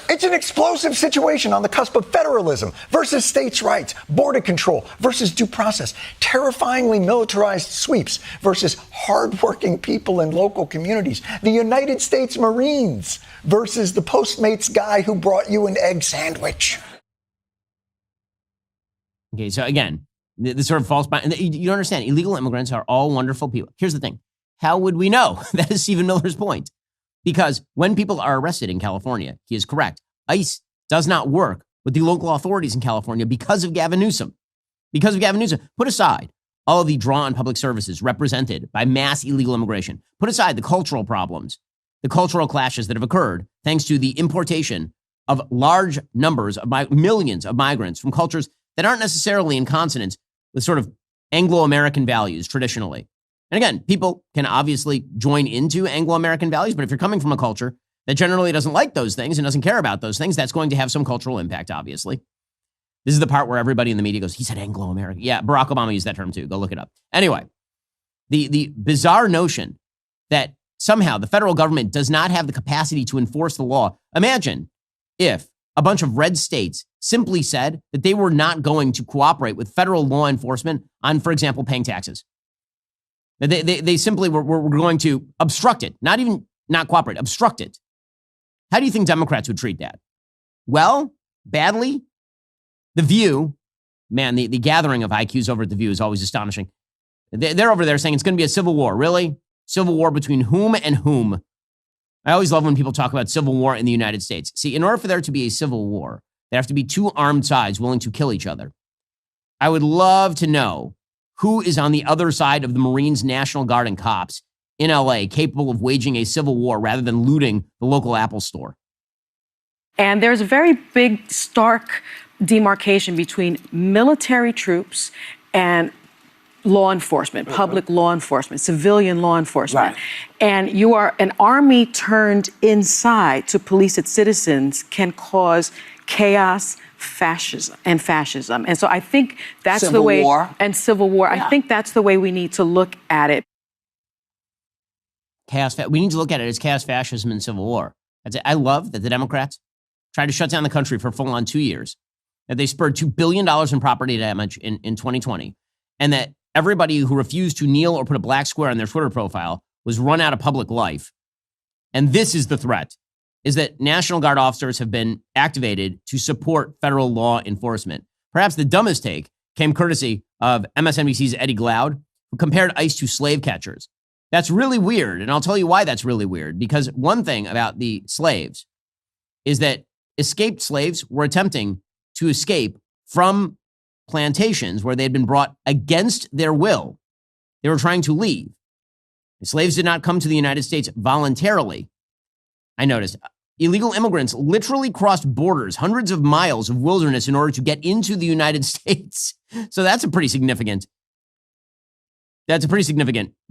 It's an explosive situation on the cusp of federalism versus states' rights, border control versus due process, terrifyingly militarized sweeps versus hardworking people in local communities, the United States Marines versus the Postmates guy who brought you an egg sandwich. Okay, so again, the sort of false bind. You don't understand. Illegal immigrants are all wonderful people. Here's the thing. How would we know? That is Stephen Miller's point. Because when people are arrested in California, he is correct. ICE does not work with the local authorities in California because of Gavin Newsom. Because of Gavin Newsom. Put aside all of the draw on public services represented by mass illegal immigration. Put aside the cultural problems, the cultural clashes that have occurred thanks to the importation of large numbers of millions of migrants from cultures that aren't necessarily in consonance with sort of Anglo-American values traditionally. And again, people can obviously join into Anglo-American values, but if you're coming from a culture that generally doesn't like those things and doesn't care about those things, that's going to have some cultural impact, obviously. This is the part where everybody in the media goes, he said Anglo-American. Yeah, Barack Obama used that term too. Go look it up. Anyway, the bizarre notion that somehow the federal government does not have the capacity to enforce the law. Imagine if a bunch of red states simply said that they were not going to cooperate with federal law enforcement on, for example, paying taxes. They simply were going to obstruct it, not even not cooperate, obstruct it. How do you think Democrats would treat that? Well, badly. The View, man, the gathering of IQs over at The View is always astonishing. They're over there saying it's going to be a civil war. Really? Civil war between whom and whom? I always love when people talk about civil war in the United States. See, in order for there to be a civil war, there have to be two armed sides willing to kill each other. I would love to know who is on the other side of the Marines, National Guard, and cops in LA capable of waging a civil war rather than looting the local Apple store. And there's a very big, stark demarcation between military troops and law enforcement, public law enforcement, civilian law enforcement. Right. And you are an army turned inside to police its citizens can cause chaos, fascism. And so I think that's the way, and civil war. Yeah. I think that's the way we need to look at it. We need to look at it as chaos, fascism, and civil war. I love that the Democrats tried to shut down the country for full on 2 years, that they spurred $2 billion in property damage in 2020, and that everybody who refused to kneel or put a black square on their Twitter profile was run out of public life. And this is the threat, is that National Guard officers have been activated to support federal law enforcement. Perhaps the dumbest take came courtesy of MSNBC's Eddie Glaude, who compared ICE to slave catchers. That's really weird, and I'll tell you why that's really weird, because one thing about the slaves is that escaped slaves were attempting to escape from plantations where they had been brought against their will. They were trying to leave. The slaves did not come to the United States voluntarily. I noticed illegal immigrants literally crossed borders, hundreds of miles of wilderness in order to get into the United States. So that's a pretty significant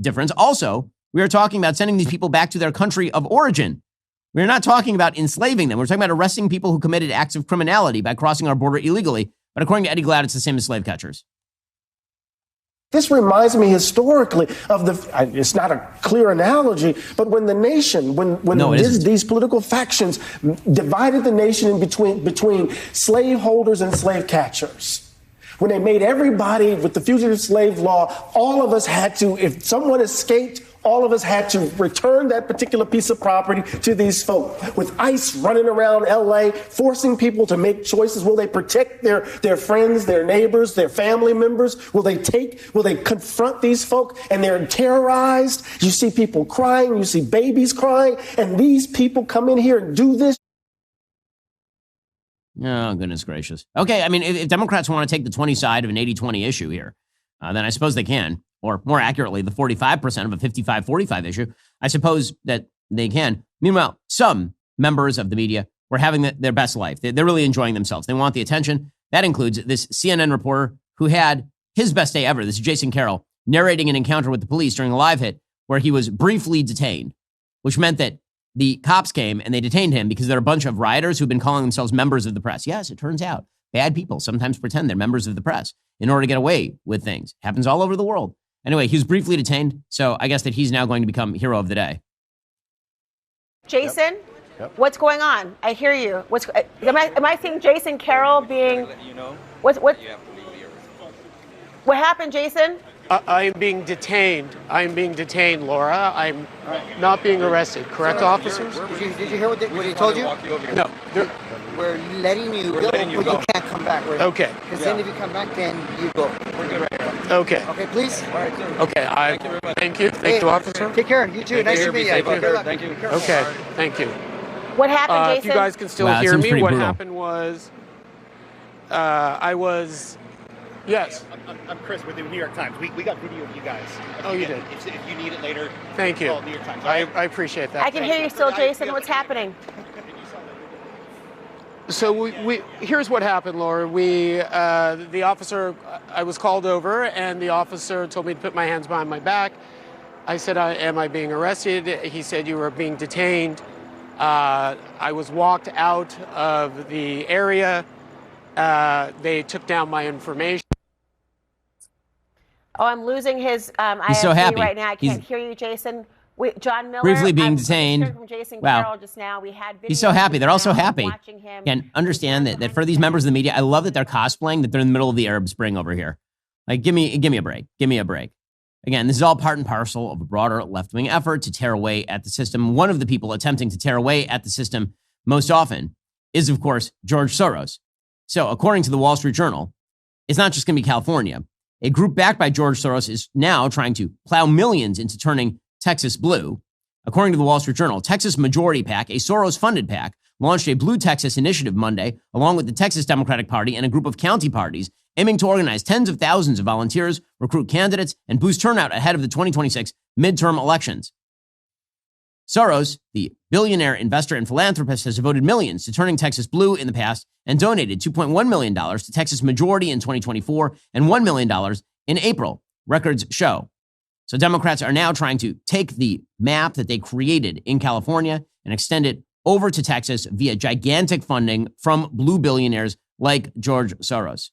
difference. Also, we are talking about sending these people back to their country of origin. We're not talking about enslaving them. We're talking about arresting people who committed acts of criminality by crossing our border illegally. But according to Eddie Glaude, it's the same as slave catchers. This reminds me historically of it's not a clear analogy, but when the nation, these political factions divided the nation in between slaveholders and slave catchers. When they made everybody with the fugitive slave law, all of us had to, if someone escaped, all of us had to return that particular piece of property to these folk. With ICE running around LA, forcing people to make choices. Will they protect their friends, their neighbors, their family members? Will they confront these folk? And they're terrorized. You see people crying, you see babies crying, and these people come in here and do this. Oh, goodness gracious. Okay, I mean, if Democrats want to take the 20 side of an 80-20 issue here, then I suppose they can. Or more accurately, the 45% of a 55-45 issue, I suppose that they can. Meanwhile, some members of the media were having their best life. They're really enjoying themselves. They want the attention. That includes this CNN reporter who had his best day ever. This is Jason Carroll narrating an encounter with the police during a live hit where he was briefly detained, which meant that the cops came and they detained him because there are a bunch of rioters who've been calling themselves members of the press. Yes, it turns out bad people sometimes pretend they're members of the press in order to get away with things. Happens all over the world. Anyway, he was briefly detained, so I guess that he's now going to become hero of the day. Jason, what's going on? I hear you. Am I seeing Jason Carroll being? What happened, Jason? I am being detained. Laura. I'm not being arrested. Correct, officers? Did you hear what he told you? No. We're letting you go, but you can't come back. Okay. Because then if you come back, then you go. We're good right here. Okay. Okay, please. Okay. Thank you. Thank you, officer. Take care. You too. Nice to meet you. Thank you. Okay. Thank you. What happened, Jason? If you guys can still hear me, what happened was I was Yes. I'm Chris with the New York Times. We got video of you guys. Oh, you did? If you need it later, thank you. call New York Times. I appreciate that. I can hear you still, Jason. What's happening? So we here's what happened, Laura. The officer, I was called over, and the officer told me to put my hands behind my back. I said, am I being arrested? He said, you were being detained. I was walked out of the area. They took down my information. Oh, I'm losing his He's so happy right now. I can't hear you, Jason. John Miller. Briefly being detained. From Jason Wow. Carroll just now. We had He's so happy. They're all so happy. Him. And understand that for these members of the media, I love that they're cosplaying that they're in the middle of the Arab Spring over here. Like, give me a break. Give me a break. Again, this is all part and parcel of a broader left-wing effort to tear away at the system. One of the people attempting to tear away at the system most often is, of course, George Soros. So according to the Wall Street Journal, it's not just going to be California. A group backed by George Soros is now trying to plow millions into turning Texas blue. According to the Wall Street Journal, Texas Majority PAC, a Soros-funded PAC, launched a Blue Texas initiative Monday, along with the Texas Democratic Party and a group of county parties, aiming to organize tens of thousands of volunteers, recruit candidates, and boost turnout ahead of the 2026 midterm elections. Soros, the billionaire investor and philanthropist, has devoted millions to turning Texas blue in the past and donated $2.1 million to Texas Majority in 2024 and $1 million in April, records show. So Democrats are now trying to take the map that they created in California and extend it over to Texas via gigantic funding from blue billionaires like George Soros.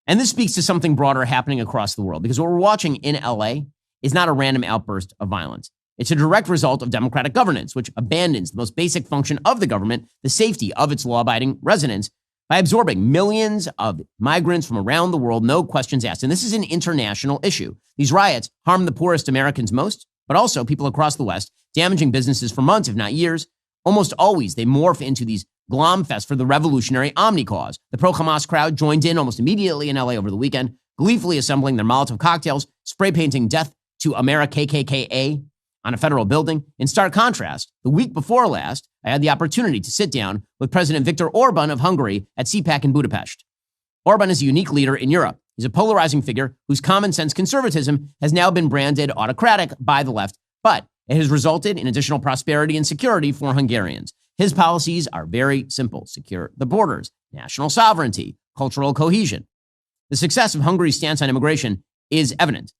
And this speaks to something broader happening across the world, because what we're watching in LA is not a random outburst of violence. It's a direct result of democratic governance, which abandons the most basic function of the government, the safety of its law-abiding residents, by absorbing millions of migrants from around the world, no questions asked. And this is an international issue. These riots harm the poorest Americans most, but also people across the West, damaging businesses for months, if not years. Almost always, they morph into these glom fests for the revolutionary Omnicause. The pro-Hamas crowd joined in almost immediately in LA over the weekend, gleefully assembling their Molotov cocktails, spray painting death to America KKKA on a federal building. In stark contrast, the week before last, I had the opportunity to sit down with President Viktor Orban of Hungary at CPAC in Budapest. Orban is a unique leader in Europe. He's a polarizing figure whose common sense conservatism has now been branded autocratic by the left, but it has resulted in additional prosperity and security for Hungarians. His policies are very simple: secure the borders, national sovereignty, cultural cohesion. The success of Hungary's stance on immigration is evident.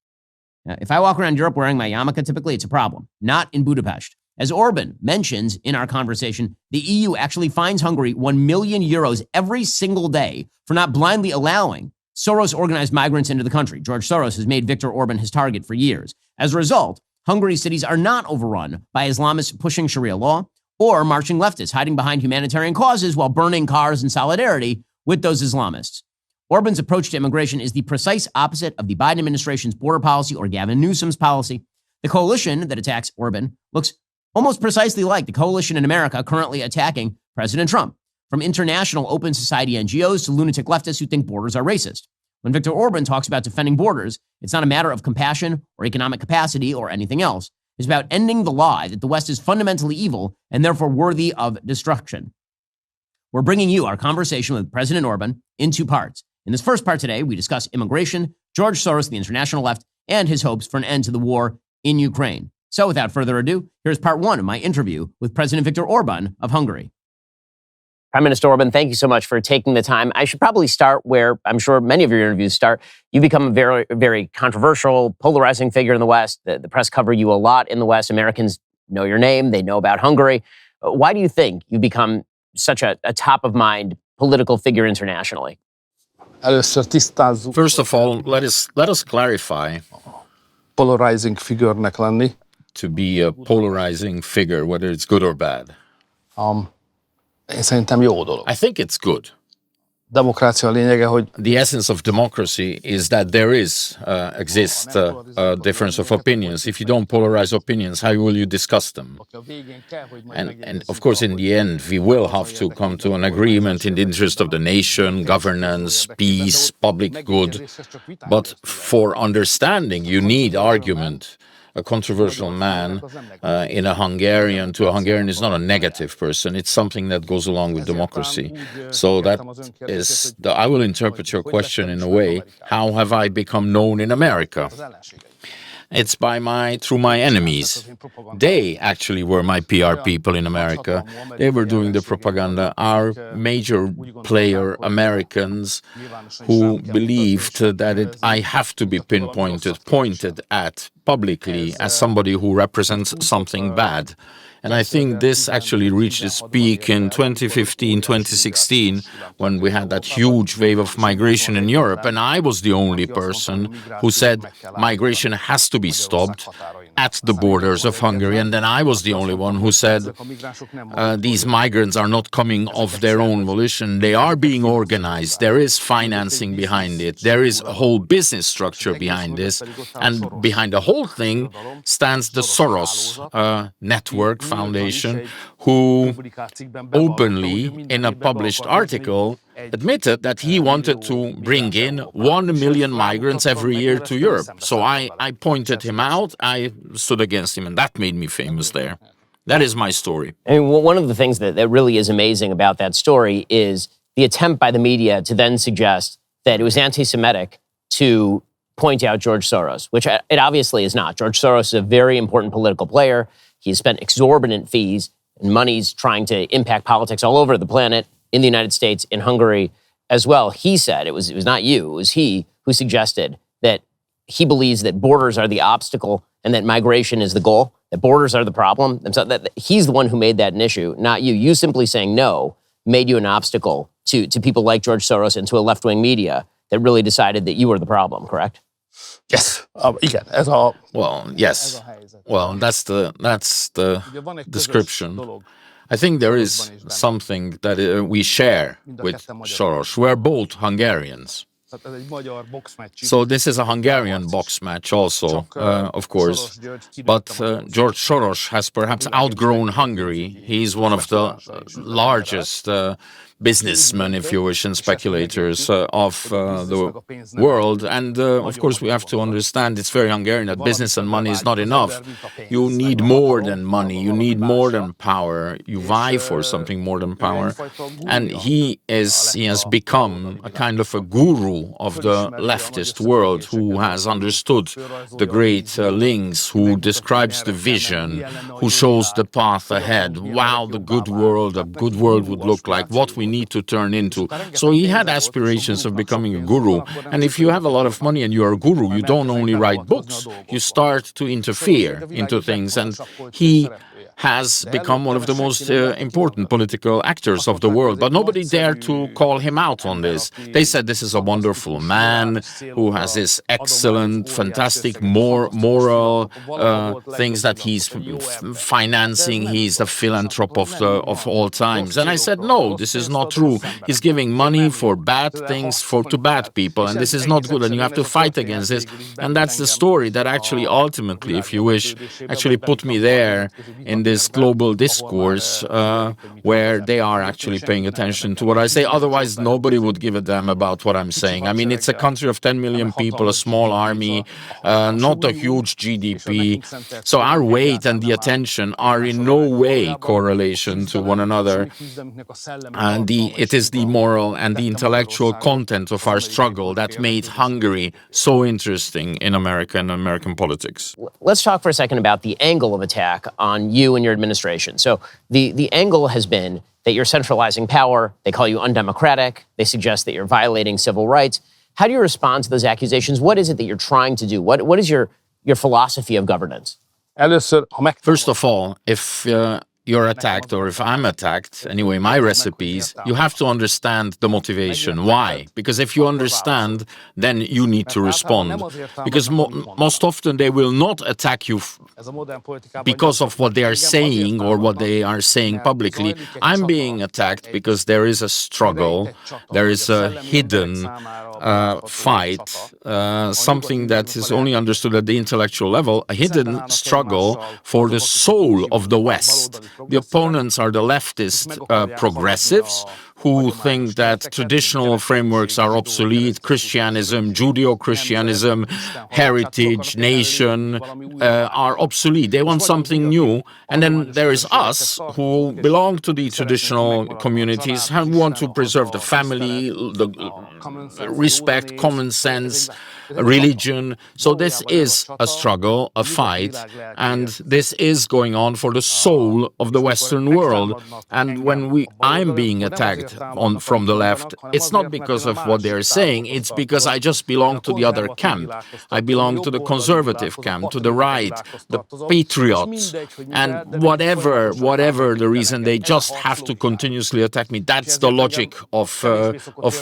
If I walk around Europe wearing my yarmulke, typically it's a problem. Not in Budapest. As Orban mentions in our conversation, the EU actually fines Hungary 1 million euros every single day for not blindly allowing Soros-organized migrants into the country. George Soros has made Viktor Orban his target for years. As a result, Hungary's cities are not overrun by Islamists pushing Sharia law or marching leftists hiding behind humanitarian causes while burning cars in solidarity with those Islamists. Orban's approach to immigration is the precise opposite of the Biden administration's border policy or Gavin Newsom's policy. The coalition that attacks Orban looks almost precisely like the coalition in America currently attacking President Trump, from international open society NGOs to lunatic leftists who think borders are racist. When Viktor Orban talks about defending borders, it's not a matter of compassion or economic capacity or anything else. It's about ending the lie that the West is fundamentally evil and therefore worthy of destruction. We're bringing you our conversation with President Orban in two parts. In this first part today, we discuss immigration, George Soros, the international left, and his hopes for an end to the war in Ukraine. So without further ado, here's part one of my interview with President Viktor Orban of Hungary. Prime Minister Orban, thank you so much for taking the time. I should probably start where I'm sure many of your interviews start. You become a very, very controversial, polarizing figure in the West. The press cover you a lot in the West. Americans know your name. They know about Hungary. Why do you think you become such a top-of-mind political figure internationally? First of all, let us clarify. Polarizing figurenek lenni. To be a polarizing figure, whether it's good or bad. Én szerintem jó dolog. I think it's good. Demokrácia a lényege, hogy the essence of democracy is that there exists a difference of opinions. If you don't polarize opinions, how will you discuss them? And of course, in the end, we will have to come to an agreement in the interest of the nation, governance, peace, public good. But for understanding, you need argument. a controversial man in a Hungarian to a Hungarian is not a negative person. It's something that goes along with democracy. So that is, I will interpret your question in a way, how have I become known in America? It's through my enemies. They actually were my PR people in America. They were doing the propaganda. Our major player, Americans, who believed that I have to be pointed at publicly as somebody who represents something bad. And I think this actually reached its peak in 2015, 2016, when we had that huge wave of migration in Europe. And I was the only person who said migration has to be stopped at the borders of Hungary. And then I was the only one who said these migrants are not coming of their own volition. They are being organized. There is financing behind it. There is a whole business structure behind this. And behind the whole thing stands the Soros network foundation, who openly, in a published article, admitted that he wanted to bring in 1 million migrants every year to Europe. So I pointed him out, I stood against him, and that made me famous there. That is my story. I mean, one of the things that really is amazing about that story is the attempt by the media to then suggest that it was anti-Semitic to point out George Soros, which it obviously is not. George Soros is a very important political player. He has spent exorbitant fees and monies trying to impact politics all over the planet, in the United States, in Hungary as well. He said, it was not you, it was he who suggested that he believes that borders are the obstacle and that migration is the goal, that borders are the problem. And so that he's the one who made that an issue, not you. You simply saying no made you an obstacle to people like George Soros and to a left-wing media that really decided that you were the problem, correct? Yes. Well, yes. Well, that's the description. I think there is something that we share with Soros. We're both Hungarians. So this is a Hungarian box match also, of course. But George Soros has perhaps outgrown Hungary. He's one of the largest businessmen, if you wish, and speculators of the world. And of course, we have to understand it's very Hungarian that business and money is not enough. You need more than money. You need more than power. You vie for something more than power. And he has become a kind of a guru of the leftist world, who has understood the great links, who describes the vision, who shows the path ahead. Wow, a good world would look like, what we need to turn into. So he had aspirations of becoming a guru. And if you have a lot of money and you're a guru, you don't only write books, you start to interfere into things. And he has become one of the most important political actors of the world. But nobody dared to call him out on this. They said this is a wonderful man who has this excellent, fantastic, moral things that he's financing. He's the philanthropist of all times. And I said, no, this is not true. He's giving money for bad things to bad people, and this is not good, and you have to fight against this. And that's the story that actually ultimately, if you wish, actually put me there in this global discourse where they are actually paying attention to what I say. Otherwise, nobody would give a damn about what I'm saying. I mean, it's a country of 10 million people, a small army, not a huge GDP. So our weight and the attention are in no way correlation to one another. And it is the moral and the intellectual content of our struggle that made Hungary so interesting in America and American politics. Let's talk for a second about the angle of attack on you and your administration. So the angle has been that you're centralizing power. They call you undemocratic. They suggest that you're violating civil rights. How do you respond to those accusations? What is it that you're trying to do? What is your philosophy of governance? First of all, if you're attacked, or if I'm attacked, anyway, my recipes, you have to understand the motivation. Why? Because if you understand, then you need to respond. Because most often they will not attack you because of what they are saying or what they are saying publicly. I'm being attacked because there is a struggle, there is a hidden fight, something that is only understood at the intellectual level, a hidden struggle for the soul of the West. The opponents are the leftist progressives who think that traditional frameworks are obsolete. Christianism, Judeo-Christianism, heritage, nation are obsolete. They want something new. And then there is us who belong to the traditional communities who want to preserve the family, the respect, common sense, religion. So this is a struggle, a fight, and this is going on for the soul of the Western world. And when I'm being attacked from the left, it's not because of what they're saying, it's because I just belong to the other camp. I belong to the conservative camp, to the right, the patriots, and whatever the reason, they just have to continuously attack me. That's the logic of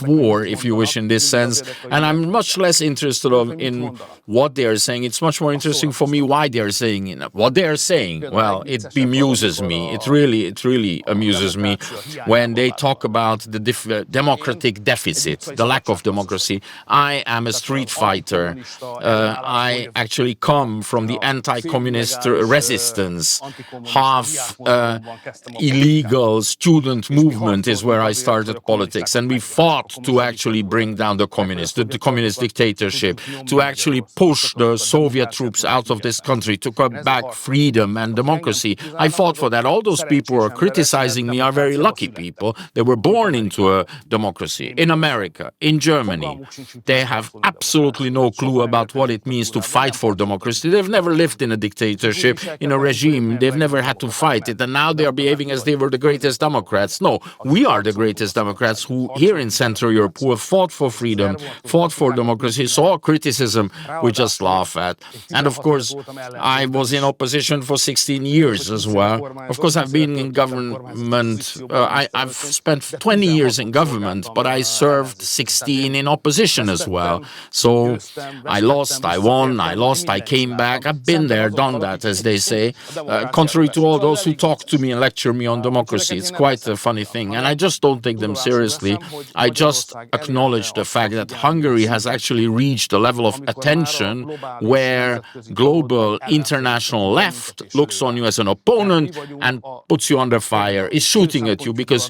war, if you wish, in this sense. And I'm much less interested in what they are saying. It's much more interesting for me why they are saying it. What they are saying, well, it bemuses me. It really amuses me when they talk about the democratic deficit, the lack of democracy. I am a street fighter. I actually come from the anti-communist resistance. Half illegal student movement is where I started politics, and we fought to actually bring down the communist dictatorship, to actually push the Soviet troops out of this country, to come back freedom and democracy. I fought for that. All those people who are criticizing me are very lucky people. They were born into a democracy. In America, in Germany, they have absolutely no clue about what it means to fight for democracy. They've never lived in a dictatorship, in a regime. They've never had to fight it. And now they are behaving as they were the greatest Democrats. No, we are the greatest Democrats who, here in Central Europe, who have fought for freedom, fought for democracy. So all criticism we just laugh at. And of course, I was in opposition for 16 years as well. Of course, I've been in government. I've spent 20 years in government, but I served 16 in opposition as well. So I lost, I won, I lost, I came back. I've been there, done that, as they say. Contrary to all those who talk to me and lecture me on democracy, it's quite a funny thing. And I just don't take them seriously. I just acknowledge the fact that Hungary has actually reached a level of attention where global international left looks on you as an opponent and puts you under fire, is shooting at you, because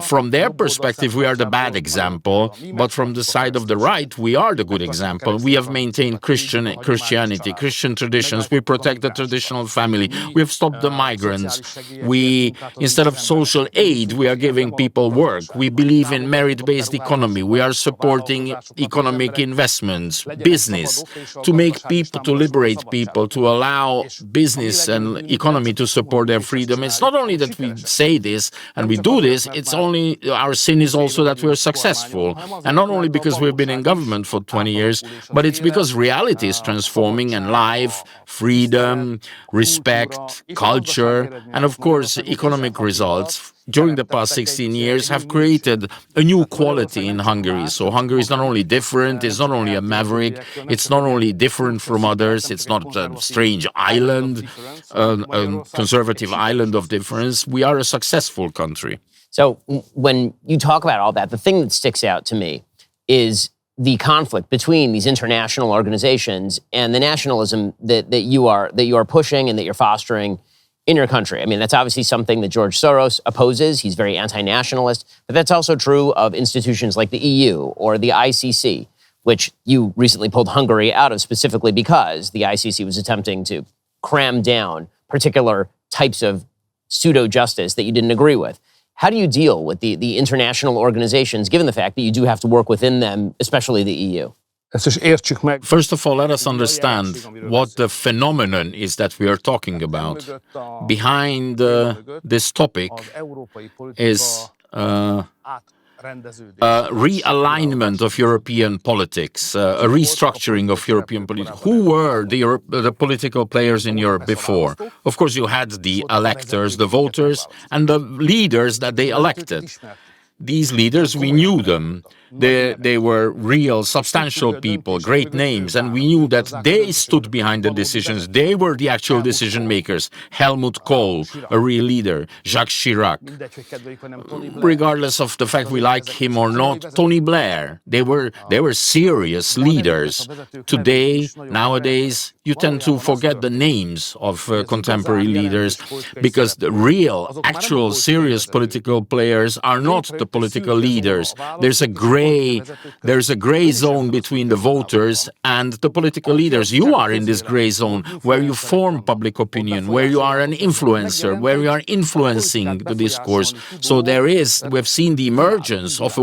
from their perspective we are the bad example, but from the side of the right we are the good example. We have maintained Christianity, Christian traditions. We protect the traditional family. We have stopped the migrants. We, instead of social aid, we are giving people work. We believe in merit-based economy. We are supporting economic investments, business, to make people, to liberate people, to allow business and economy to support their freedom. It's not only that we say this and we do this, it's only, our sin is also that we're successful. And not only because we've been in government for 20 years, but it's because reality is transforming, and life, freedom, respect, culture, and of course, economic results during the past 16 years have created a new quality in Hungary. So Hungary is not only different, it's not only a maverick, it's not only different from others, it's not a strange island, a conservative island of difference. We are a successful country. So when you talk about all that, the thing that sticks out to me is the conflict between these international organizations and the nationalism that you are pushing and that you're fostering in your country. I mean, that's obviously something that George Soros opposes. He's very anti-nationalist, but that's also true of institutions like the EU or the ICC, which you recently pulled Hungary out of specifically because the ICC was attempting to cram down particular types of pseudo-justice that you didn't agree with. How do you deal with the international organizations, given the fact that you do have to work within them, especially the EU? First of all, let us understand what the phenomenon is that we are talking about. Behind this topic is realignment of European politics, a restructuring of European politics. Who were the political players in Europe before? Of course, you had the electors, the voters, and the leaders that they elected. These leaders, we knew them. They were real, substantial people, great names, and we knew that they stood behind the decisions. They were the actual decision makers. Helmut Kohl, a real leader. Jacques Chirac. Regardless of the fact we like him or not, Tony Blair. They were serious leaders. Today, nowadays, you tend to forget the names of contemporary leaders because the real, actual, serious political players are not the political leaders. There's a gray zone between the voters and the political leaders. You are in this gray zone where you form public opinion, where you are an influencer, where you are influencing the discourse. So we've seen the emergence of a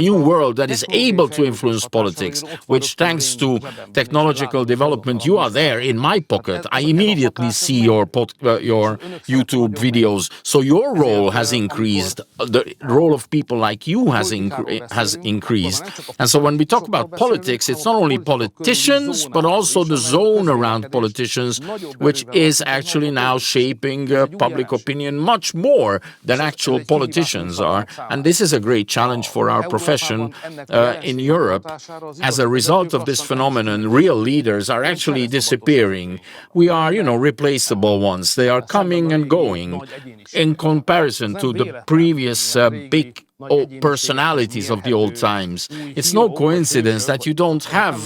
new world that is able to influence politics, which thanks to technological development, you are there in my pocket. I immediately see your YouTube videos. So your role has increased. The role of people like you has increased. And so when we talk about politics, it's not only politicians, but also the zone around politicians, which is actually now shaping public opinion much more than actual politicians are. And this is a great challenge for our profession in Europe. As a result of this phenomenon, real leaders are actually disappearing. We are, replaceable ones. They are coming and going in comparison to the previous big personalities of the old times. It's no coincidence that you don't have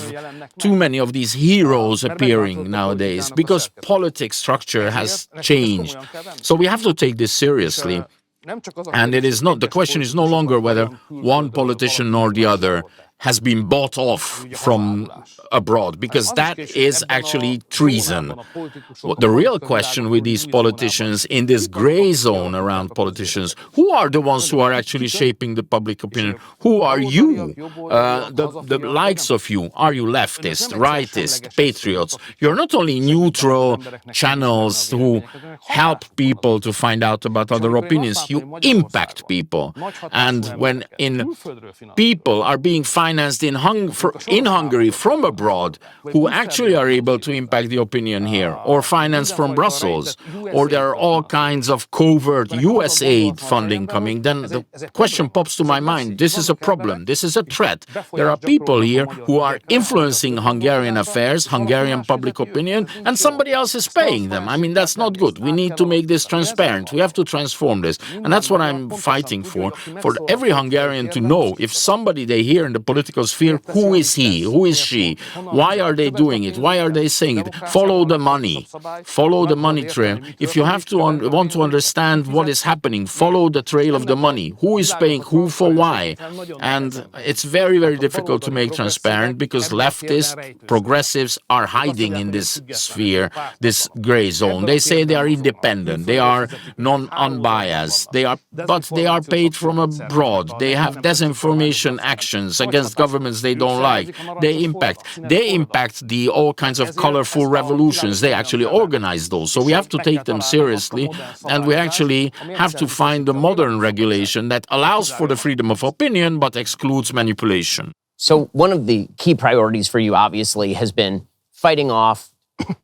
too many of these heroes appearing nowadays because politics structure has changed. So we have to take this seriously. And the question is no longer whether one politician or the other has been bought off from abroad, because that is actually treason. The real question with these politicians, in this gray zone around politicians, who are the ones who are actually shaping the public opinion? Who are you? The likes of you. Are you leftist, rightist, patriots? You're not only neutral channels who help people to find out about other opinions, you impact people. And when people are being financed in Hungary from abroad, who actually are able to impact the opinion here, or financed from Brussels, or there are all kinds of covert US aid funding coming, then the question pops to my mind, this is a problem, this is a threat. There are people here who are influencing Hungarian affairs, Hungarian public opinion, and somebody else is paying them. I mean, that's not good. We need to make this transparent. We have to transform this. And that's what I'm fighting for every Hungarian to know, if somebody they hear in the political sphere, who is he? Who is she? Why are they doing it? Why are they saying it? Follow the money. Follow the money trail. If you have to want to understand what is happening, follow the trail of the money. Who is paying who for why? And it's very, very difficult to make transparent because leftists, progressives are hiding in this sphere, this gray zone. They say they are independent. They are unbiased. But they are paid from abroad. They have disinformation actions against governments they don't like. They impact all kinds of colorful revolutions. They actually organize those. So we have to take them seriously, and we actually have to find the modern regulation that allows for the freedom of opinion but excludes manipulation. So one of the key priorities for you, obviously, has been fighting off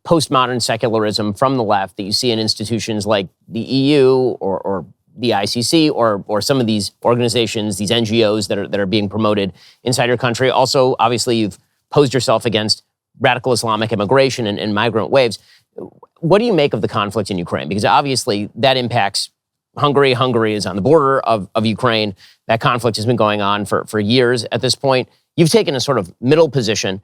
postmodern secularism from the left that you see in institutions like the EU or the ICC or some of these organizations, these NGOs that are being promoted inside your country. Also, obviously, you've posed yourself against radical Islamic immigration and migrant waves. What do you make of the conflict in Ukraine? Because obviously that impacts Hungary. Hungary is on the border of Ukraine. That conflict has been going on for years at this point. You've taken a sort of middle position.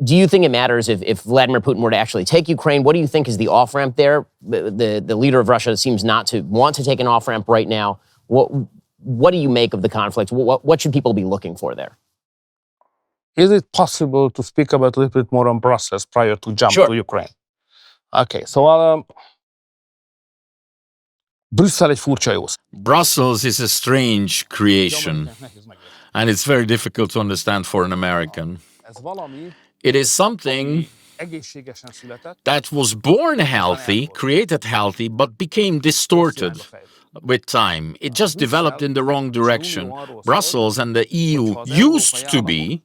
Do you think it matters if Vladimir Putin were to actually take Ukraine? What do you think is the off-ramp there? The leader of Russia seems not to want to take an off-ramp right now. What do you make of the conflict? What should people be looking for there? Is it possible to speak about a little bit more on Brussels prior to jump to Ukraine? Okay, so Brussels is a strange creation, and it's very difficult to understand for an American. It is something that was born healthy, created healthy, but became distorted with time. It just developed in the wrong direction. Brussels and the EU used to be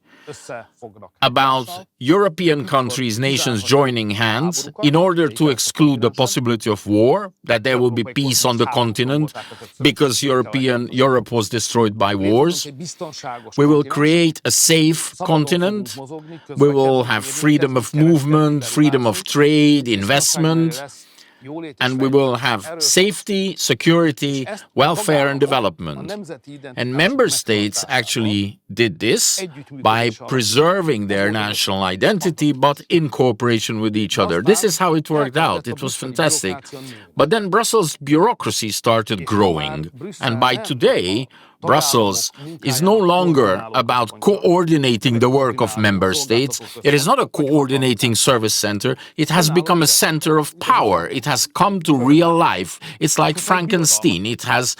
about European countries, nations joining hands in order to exclude the possibility of war, that there will be peace on the continent because Europe was destroyed by wars. We will create a safe continent. We will have freedom of movement, freedom of trade, investment. And we will have safety, security, welfare, and development. And member states actually did this by preserving their national identity, but in cooperation with each other. This is how it worked out. It was fantastic. But then Brussels bureaucracy started growing. And by today, Brussels is no longer about coordinating the work of member states. It is not a coordinating service center. It has become a center of power. It has come to real life. It's like Frankenstein. It has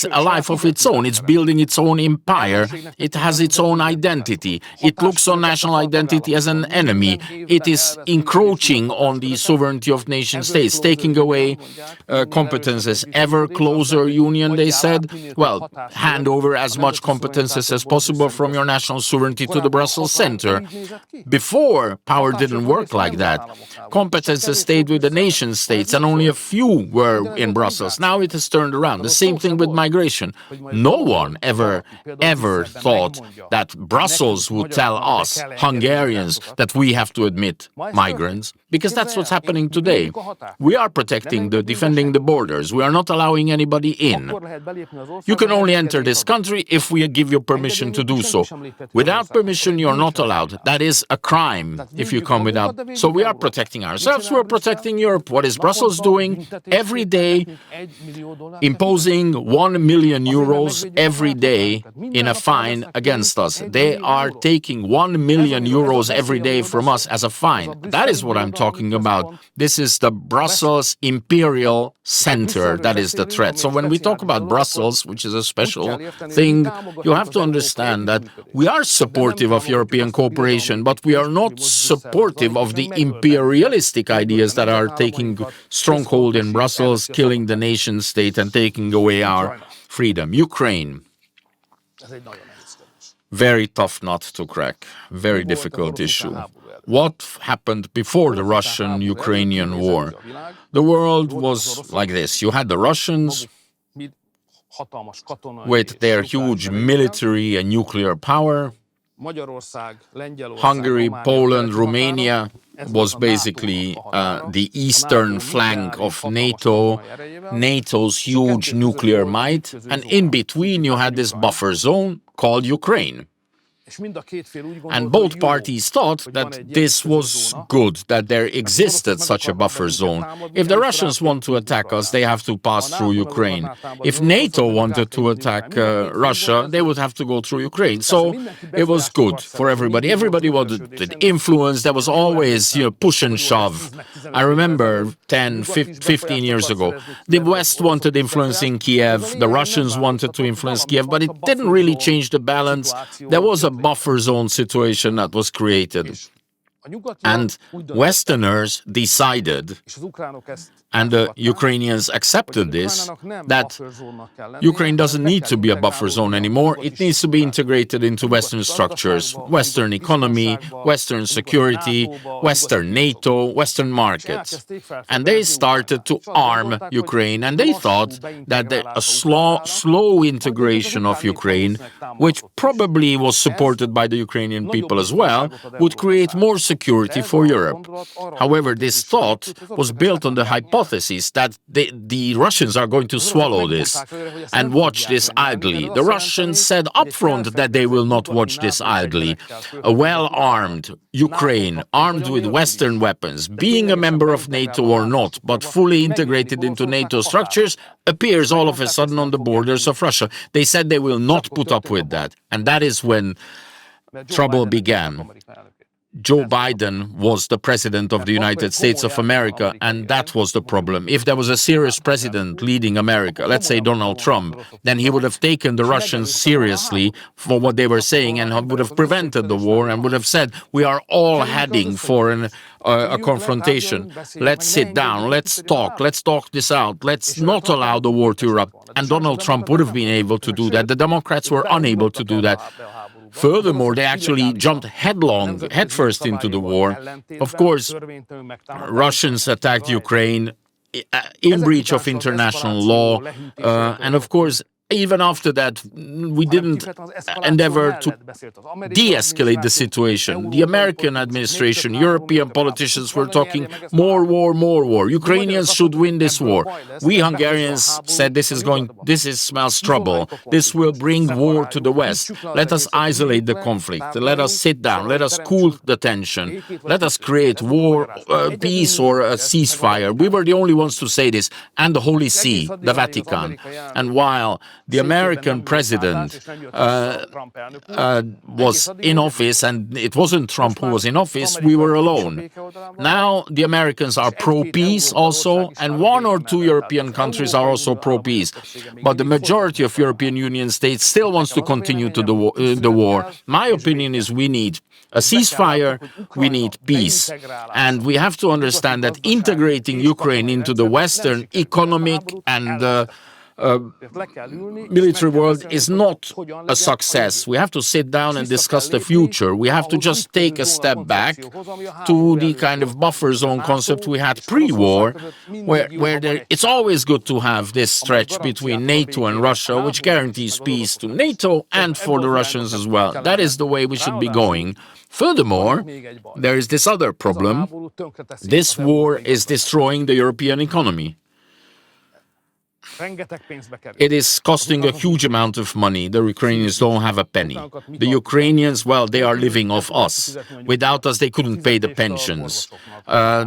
a life of its own. It's building its own empire. It has its own identity. It looks on national identity as an enemy. It is encroaching on the sovereignty of nation states, taking away competences. Ever closer union, they said. Well, hand over as much competences as possible from your national sovereignty to the Brussels center. Before, power didn't work like that. Competences stayed with the nation states and only a few were in Brussels. Now it has turned around. The same thing with migration. No one ever thought that Brussels would tell us, Hungarians, that we have to admit migrants, because that's what's happening today. We are defending the borders. We are not allowing anybody in. You can only enter this country if we give you permission to do so. Without permission, you're not allowed. That is a crime if you come without. So we are protecting ourselves. We're protecting Europe. What is Brussels doing? Every day, imposing 1 million euros every day in a fine against us. They are taking 1 million euros every day from us as a fine. That is what I'm talking about. This is the Brussels Imperial Center. That is the threat. So when we talk about Brussels, which is a special thing, you have to understand that we are supportive of European cooperation, but we are not supportive of the imperialistic ideas that are taking stronghold in Brussels, killing the nation state and taking away our freedom. Ukraine. Very tough nut to crack. Very difficult issue. What happened before the Russian-Ukrainian war? The world was like this. You had the Russians with their huge military and nuclear power. Hungary, Poland, Romania was basically the eastern flank of NATO, NATO's huge nuclear might, and in between you had this buffer zone called Ukraine. And both parties thought that this was good, that there existed such a buffer zone. If the Russians want to attack us, they have to pass through Ukraine. If NATO wanted to attack Russia, they would have to go through Ukraine. So it was good for everybody. Everybody wanted influence. There was always, push and shove. I remember 10, 15 years ago, the West wanted influence in Kiev. The Russians wanted to influence Kiev, but it didn't really change the balance. There was a buffer zone situation that was created. And Westerners decided, and the Ukrainians accepted this, that Ukraine doesn't need to be a buffer zone anymore. It needs to be integrated into Western structures, Western economy, Western security, Western NATO, Western markets. And they started to arm Ukraine, and they thought that a slow integration of Ukraine, which probably was supported by the Ukrainian people as well, would create more security for Europe. However, this thought was built on the hypothesis that the Russians are going to swallow this and watch this idly. The Russians said upfront that they will not watch this idly. A well-armed Ukraine, armed with Western weapons, being a member of NATO or not, but fully integrated into NATO structures, appears all of a sudden on the borders of Russia. They said they will not put up with that. And that is when trouble began. Joe Biden was the president of the United States of America, and that was the problem. If there was a serious president leading America, let's say Donald Trump, then he would have taken the Russians seriously for what they were saying and would have prevented the war and would have said, we are all heading for a confrontation. Let's sit down, let's talk this out, let's not allow the war to erupt. And Donald Trump would have been able to do that. The Democrats were unable to do that. Furthermore, they actually jumped headfirst into the war. Of course, Russians attacked Ukraine in breach of international law, and of course, even after that, we didn't endeavor to de-escalate the situation. The American administration, European politicians were talking more war, more war. Ukrainians should win this war. We Hungarians said this smells trouble. This will bring war to the West. Let us isolate the conflict. Let us sit down. Let us cool the tension. Let us create war, peace or a ceasefire. We were the only ones to say this, and the Holy See, the Vatican. And while the American president was in office, and it wasn't Trump who was in office, we were alone. Now the Americans are pro-peace also, and one or two European countries are also pro-peace. But the majority of European Union states still wants to continue to the war. My opinion is we need a ceasefire, we need peace. And we have to understand that integrating Ukraine into the Western economic and military world is not a success. We have to sit down and discuss the future. We have to just take a step back to the kind of buffer zone concept we had pre-war, where it's always good to have this stretch between NATO and Russia, which guarantees peace to NATO and for the Russians as well. That is the way we should be going. Furthermore, there is this other problem. This war is destroying the European economy. It is costing a huge amount of money. The Ukrainians don't have a penny. The Ukrainians, well, they are living off us. Without us, they couldn't pay the pensions.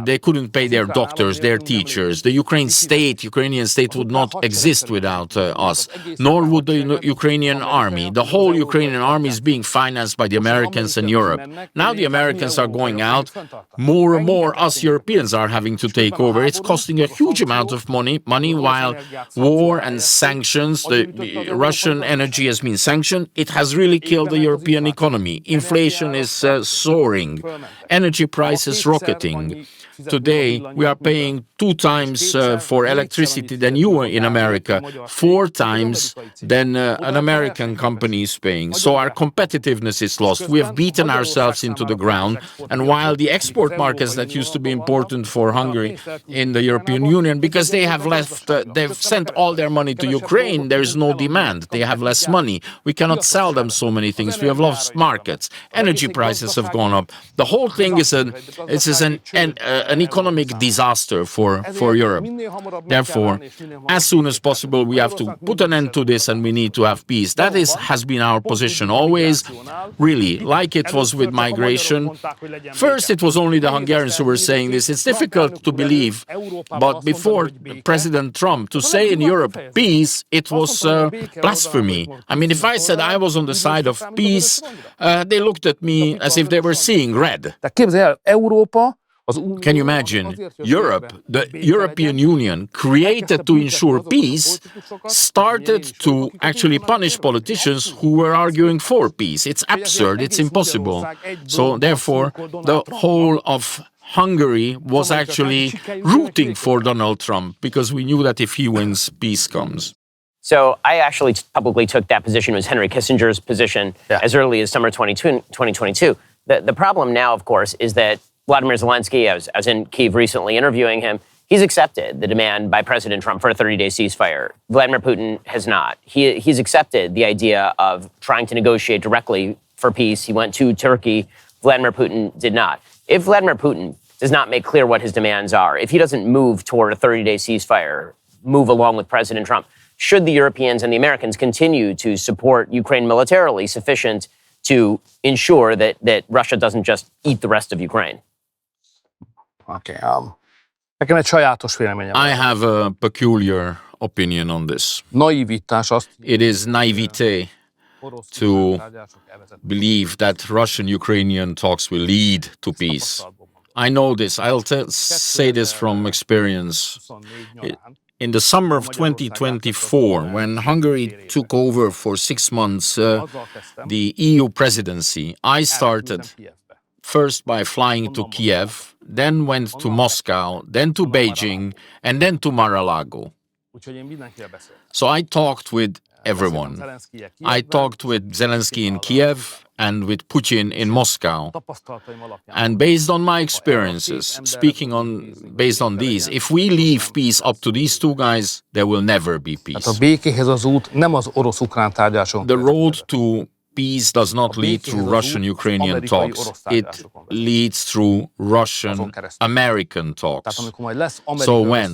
They couldn't pay their doctors, their teachers. The Ukrainian state would not exist without us, nor would the Ukrainian army. The whole Ukrainian army is being financed by the Americans and Europe. Now the Americans are going out. More and more us Europeans are having to take over. It's costing a huge amount of money while war and sanctions, the Russian energy has been sanctioned. It has really killed the European economy. Inflation is soaring. Energy prices rocketing. Today, we are paying 2 times for electricity than you are in America, 4 times than an American company is paying. So our competitiveness is lost. We have beaten ourselves into the ground. And while the export markets that used to be important for Hungary in the European Union, because they have left, they've sent all their money to Ukraine, there is no demand. They have less money. We cannot sell them so many things. We have lost markets. Energy prices have gone up. The whole thing is an economic disaster for Europe. Therefore, as soon as possible, we have to put an end to this and we need to have peace. That has been our position always, really, like it was with migration. First, it was only the Hungarians who were saying this. It's difficult to believe, but before President Trump, to say in Europe peace, it was blasphemy. I mean, if I said I was on the side of peace, they looked at me as if they were seeing red. Can you imagine? Europe, the European Union, created to ensure peace, started to actually punish politicians who were arguing for peace. It's absurd, it's impossible. So therefore, the whole of Hungary was actually rooting for Donald Trump because we knew that if he wins, peace comes. So I actually publicly took that position. It was Henry Kissinger's position as early as summer 2022. The problem now, of course, is that Vladimir Zelensky, I was in Kyiv recently interviewing him, he's accepted the demand by President Trump for a 30-day ceasefire. Vladimir Putin has not. He's accepted the idea of trying to negotiate directly for peace. He went to Turkey. Vladimir Putin did not. If Vladimir Putin does not make clear what his demands are, if he doesn't move toward a 30-day ceasefire, move along with President Trump, should the Europeans and the Americans continue to support Ukraine militarily sufficient to ensure that Russia doesn't just eat the rest of Ukraine? Okay. I have a peculiar opinion on this. It is naivete to believe that Russian-Ukrainian talks will lead to peace. I know this. I'll say this from experience. In the summer of 2024, when Hungary took over for 6 months the EU presidency, I started first by flying to Kiev, then went to Moscow, then to Beijing, and then to Mar-a-Lago. So I talked with everyone. I talked with Zelensky in Kiev and with Putin in Moscow. And based on my experiences, based on these, if we leave peace up to these two guys, there will never be peace. The road to peace does not lead through Russian-Ukrainian talks. It leads through Russian-American talks. So when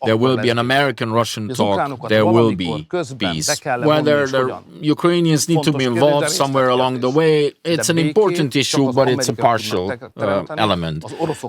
there will be an American-Russian talk, there will be peace. Whether the Ukrainians need to be involved somewhere along the way, it's an important issue, but it's a partial element.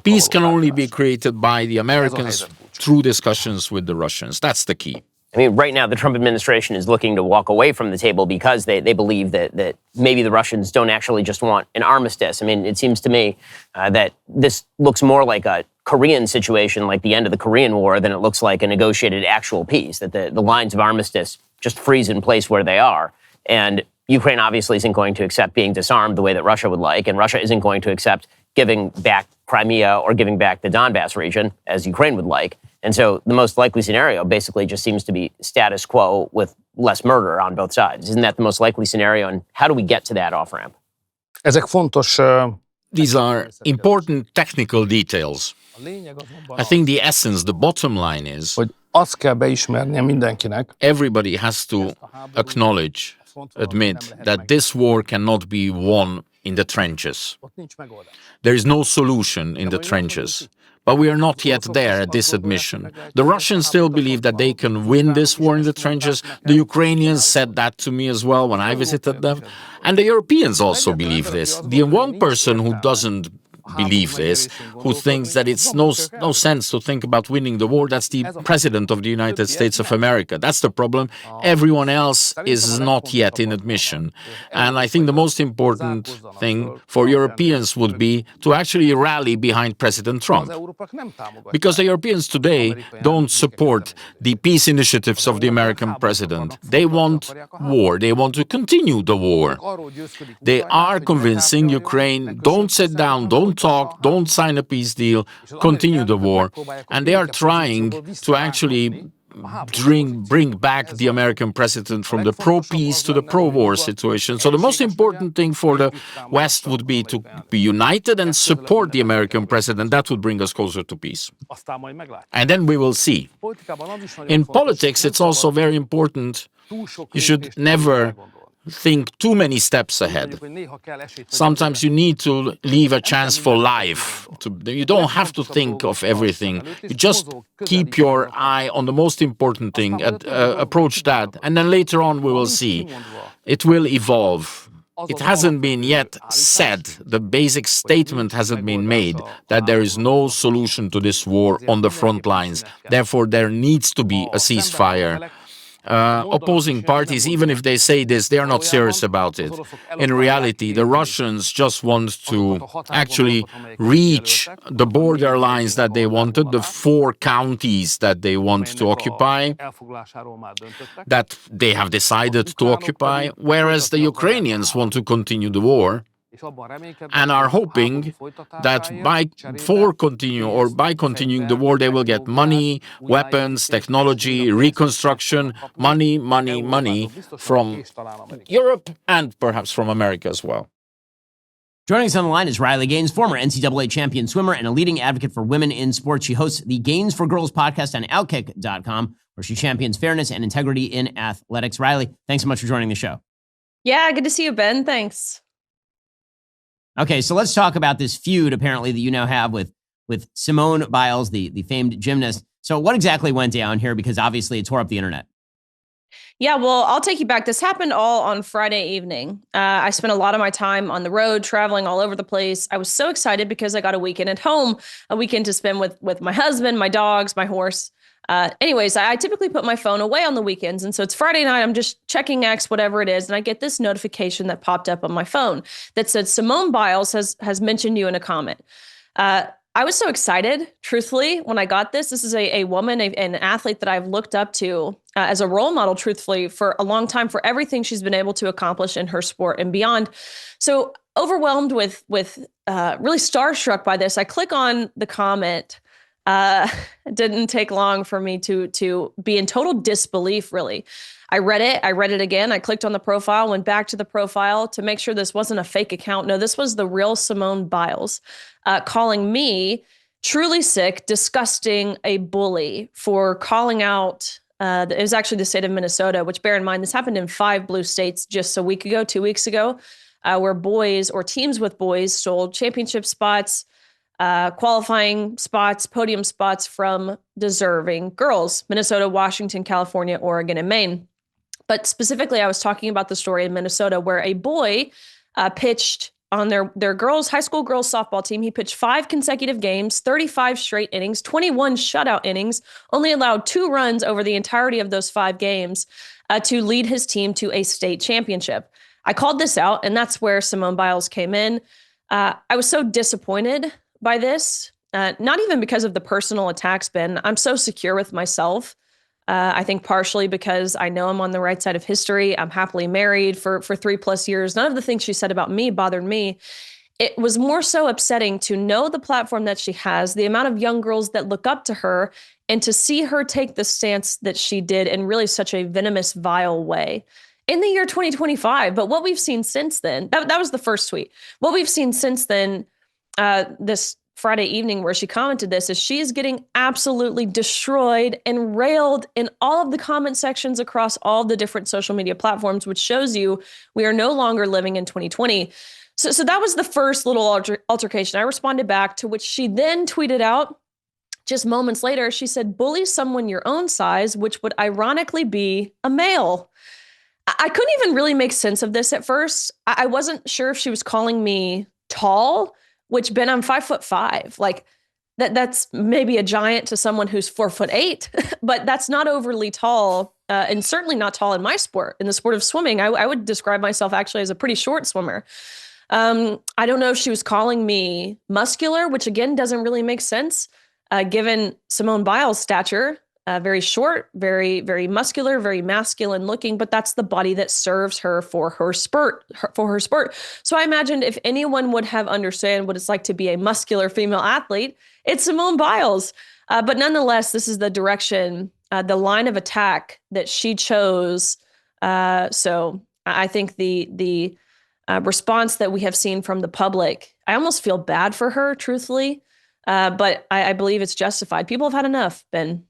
Peace can only be created by the Americans through discussions with the Russians. That's the key. I mean, right now, the Trump administration is looking to walk away from the table because they believe that maybe the Russians don't actually just want an armistice. I mean, it seems to me that this looks more like a Korean situation, like the end of the Korean War, than it looks like a negotiated actual peace, that the lines of armistice just freeze in place where they are. And Ukraine obviously isn't going to accept being disarmed the way that Russia would like, and Russia isn't going to accept giving back Crimea or giving back the Donbass region, as Ukraine would like. And so the most likely scenario basically just seems to be status quo with less murder on both sides. Isn't that the most likely scenario? And how do we get to that off-ramp? These are important technical details. I think the essence, the bottom line is everybody has to admit that this war cannot be won in the trenches. There is no solution in the trenches. But we are not yet there at this admission. The Russians still believe that they can win this war in the trenches. The Ukrainians said that to me as well when I visited them. And the Europeans also believe this. The one person who doesn't believe this, who thinks that it's no sense to think about winning the war, that's the President of the United States of America. That's the problem. Everyone else is not yet in admission. And I think the most important thing for Europeans would be to actually rally behind President Trump. Because the Europeans today don't support the peace initiatives of the American president. They want war. They want to continue the war. They are convincing Ukraine, don't sit down, don't talk, don't sign a peace deal, continue the war. And they are trying to actually bring back the American president from the pro-peace to the pro-war situation. So the most important thing for the West would be to be united and support the American president. That would bring us closer to peace. And then we will see. In politics, it's also very important. You should never think too many steps ahead. Sometimes you need to leave a chance for life. You don't have to think of everything. You just keep your eye on the most important thing, approach that, and then later on we will see. It will evolve. It hasn't been yet said, the basic statement hasn't been made that there is no solution to this war on the front lines. Therefore, there needs to be a ceasefire. Opposing parties, even if they say this, they are not serious about it. In reality, the Russians just want to actually reach the border lines that they wanted, the 4 counties that they want to occupy, that they have decided to occupy, whereas the Ukrainians want to continue the war and are hoping that by continuing the war, they will get money, weapons, technology, reconstruction, money from Europe and perhaps from America as well. Joining us on the line is Riley Gaines, former NCAA champion swimmer and a leading advocate for women in sports. She hosts the Gaines for Girls podcast on OutKick.com, where she champions fairness and integrity in athletics. Riley, thanks so much for joining the show. Yeah, good to see you, Ben. Thanks. Okay, so let's talk about this feud, apparently, that you now have with Simone Biles, the famed gymnast. So what exactly went down here? Because obviously it tore up the internet. Yeah, well, I'll take you back. This happened all on Friday evening. I spent a lot of my time on the road, traveling all over the place. I was so excited because I got a weekend at home, a weekend to spend with my husband, my dogs, my horse. Anyways, I typically put my phone away on the weekends. And so it's Friday night. I'm just checking X, whatever it is. And I get this notification that popped up on my phone that said, Simone Biles has mentioned you in a comment. I was so excited, truthfully, when I got this. This is a woman, an athlete that I've looked up to as a role model, truthfully, for a long time, for everything she's been able to accomplish in her sport and beyond. So overwhelmed with really starstruck by this, I click on the comment. It didn't take long for me to be in total disbelief, really. I read it again. I clicked on the profile, went back to the profile to make sure this wasn't a fake account. No, this was the real Simone Biles calling me truly sick, disgusting, a bully for calling out. It was actually the state of Minnesota, which, bear in mind, this happened in 5 blue states just a week ago, 2 weeks ago, where boys or teams with boys stole championship spots, qualifying spots, podium spots from deserving girls: Minnesota, Washington, California, Oregon, and Maine. But specifically, I was talking about the story in Minnesota where a boy pitched on their high school girls softball team. He pitched 5 consecutive games, 35 straight innings, 21 shutout innings, only allowed 2 runs over the entirety of those 5 games to lead his team to a state championship. I called this out, and that's where Simone Biles came in. I was so disappointed by this, not even because of the personal attacks, Ben. I'm so secure with myself. I think partially because I know I'm on the right side of history. I'm happily married for 3+ years. None of the things she said about me bothered me. It was more so upsetting to know the platform that she has, the amount of young girls that look up to her, and to see her take the stance that she did in really such a venomous, vile way in the year 2025. But what we've seen since then, that was the first tweet. What we've seen since then, this Friday evening where she commented this, is she is getting absolutely destroyed and railed in all of the comment sections across all the different social media platforms, which shows you we are no longer living in 2020. So that was the first little altercation. I responded back, to which she then tweeted out just moments later. She said, "Bully someone your own size," which would ironically be a male. I couldn't even really make sense of this at first. I wasn't sure if she was calling me tall, which, Ben, I'm 5'5". Like that's maybe a giant to someone who's 4'8", but that's not overly tall, and certainly not tall in my sport. In the sport of swimming, I would describe myself actually as a pretty short swimmer. I don't know if she was calling me muscular, which again doesn't really make sense, given Simone Biles' stature. Very short, very, very muscular, very masculine looking, but that's the body that serves her for her sport. So I imagined if anyone would have understood what it's like to be a muscular female athlete, it's Simone Biles. But nonetheless, this is the direction, the line of attack that she chose. So I think the response that we have seen from the public, I almost feel bad for her, truthfully, but I believe it's justified. People have had enough, Ben.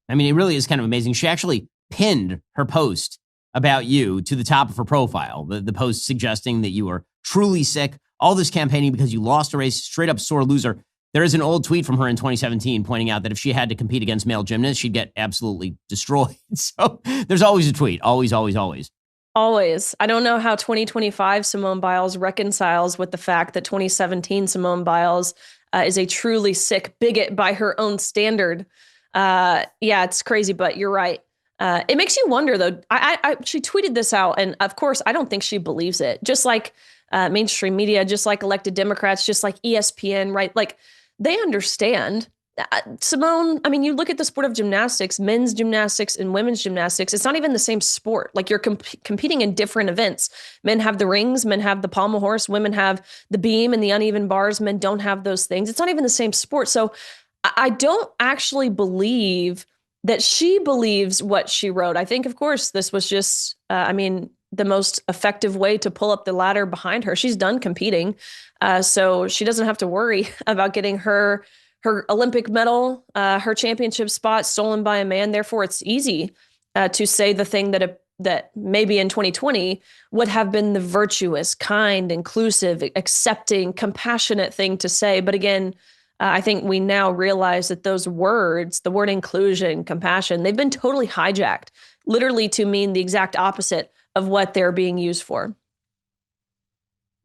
I mean, it really is kind of amazing. She actually pinned her post about you to the top of her profile, the post suggesting that you are truly sick, all this campaigning because you lost a race, straight up sore loser. There is an old tweet from her in 2017 pointing out that if she had to compete against male gymnasts, she'd get absolutely destroyed. So there's always a tweet. Always, always, always. Always. I don't know how 2025 Simone Biles reconciles with the fact that 2017 Simone Biles is a truly sick bigot by her own standard. Yeah, it's crazy, but you're right. It makes you wonder, though. She tweeted this out, and of course, I don't think she believes it. Just like mainstream media, just like elected Democrats, just like ESPN, right? Like, they understand. Simone, I mean, you look at the sport of gymnastics, men's gymnastics and women's gymnastics, it's not even the same sport. Like, you're competing in different events. Men have the rings, men have the pommel horse, women have the beam and the uneven bars. Men don't have those things. It's not even the same sport. So I don't actually believe that she believes what she wrote. I think, of course, this was just, the most effective way to pull up the ladder behind her. She's done competing, so she doesn't have to worry about getting her Olympic medal, her championship spot stolen by a man. Therefore, it's easy to say the thing that maybe in 2020 would have been the virtuous, kind, inclusive, accepting, compassionate thing to say. But again, I think we now realize that those words, the word inclusion, compassion, they've been totally hijacked, literally to mean the exact opposite of what they're being used for.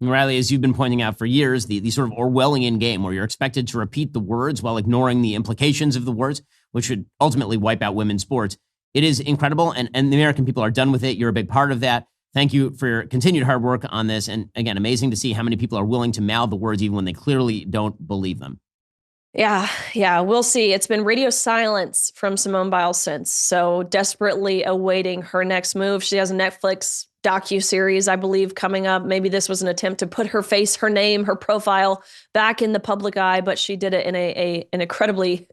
Riley, as you've been pointing out for years, the sort of Orwellian game where you're expected to repeat the words while ignoring the implications of the words, which would ultimately wipe out women's sports. It is incredible, and the American people are done with it. You're a big part of that. Thank you for your continued hard work on this. And again, amazing to see how many people are willing to mouth the words even when they clearly don't believe them. Yeah, we'll see. It's been radio silence from Simone Biles since, so desperately awaiting her next move. She has a Netflix docuseries, I believe, coming up. Maybe this was an attempt to put her face, her name, her profile back in the public eye, but she did it in an incredibly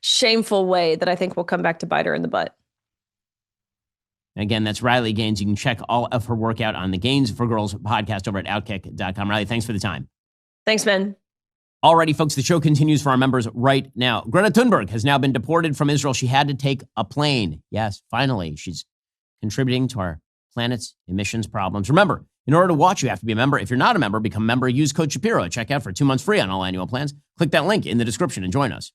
shameful way that I think will come back to bite her in the butt. And again, that's Riley Gaines. You can check all of her work out on the Gaines for Girls podcast over at OutKick.com. Riley, thanks for the time. Thanks, Ben. Alrighty, folks, the show continues for our members right now. Greta Thunberg has now been deported from Israel. She had to take a plane. Yes, finally, she's contributing to our planet's emissions problems. Remember, in order to watch, you have to be a member. If you're not a member, become a member. Use code Shapiro at checkout for 2 months free on all annual plans. Click that link in the description and join us.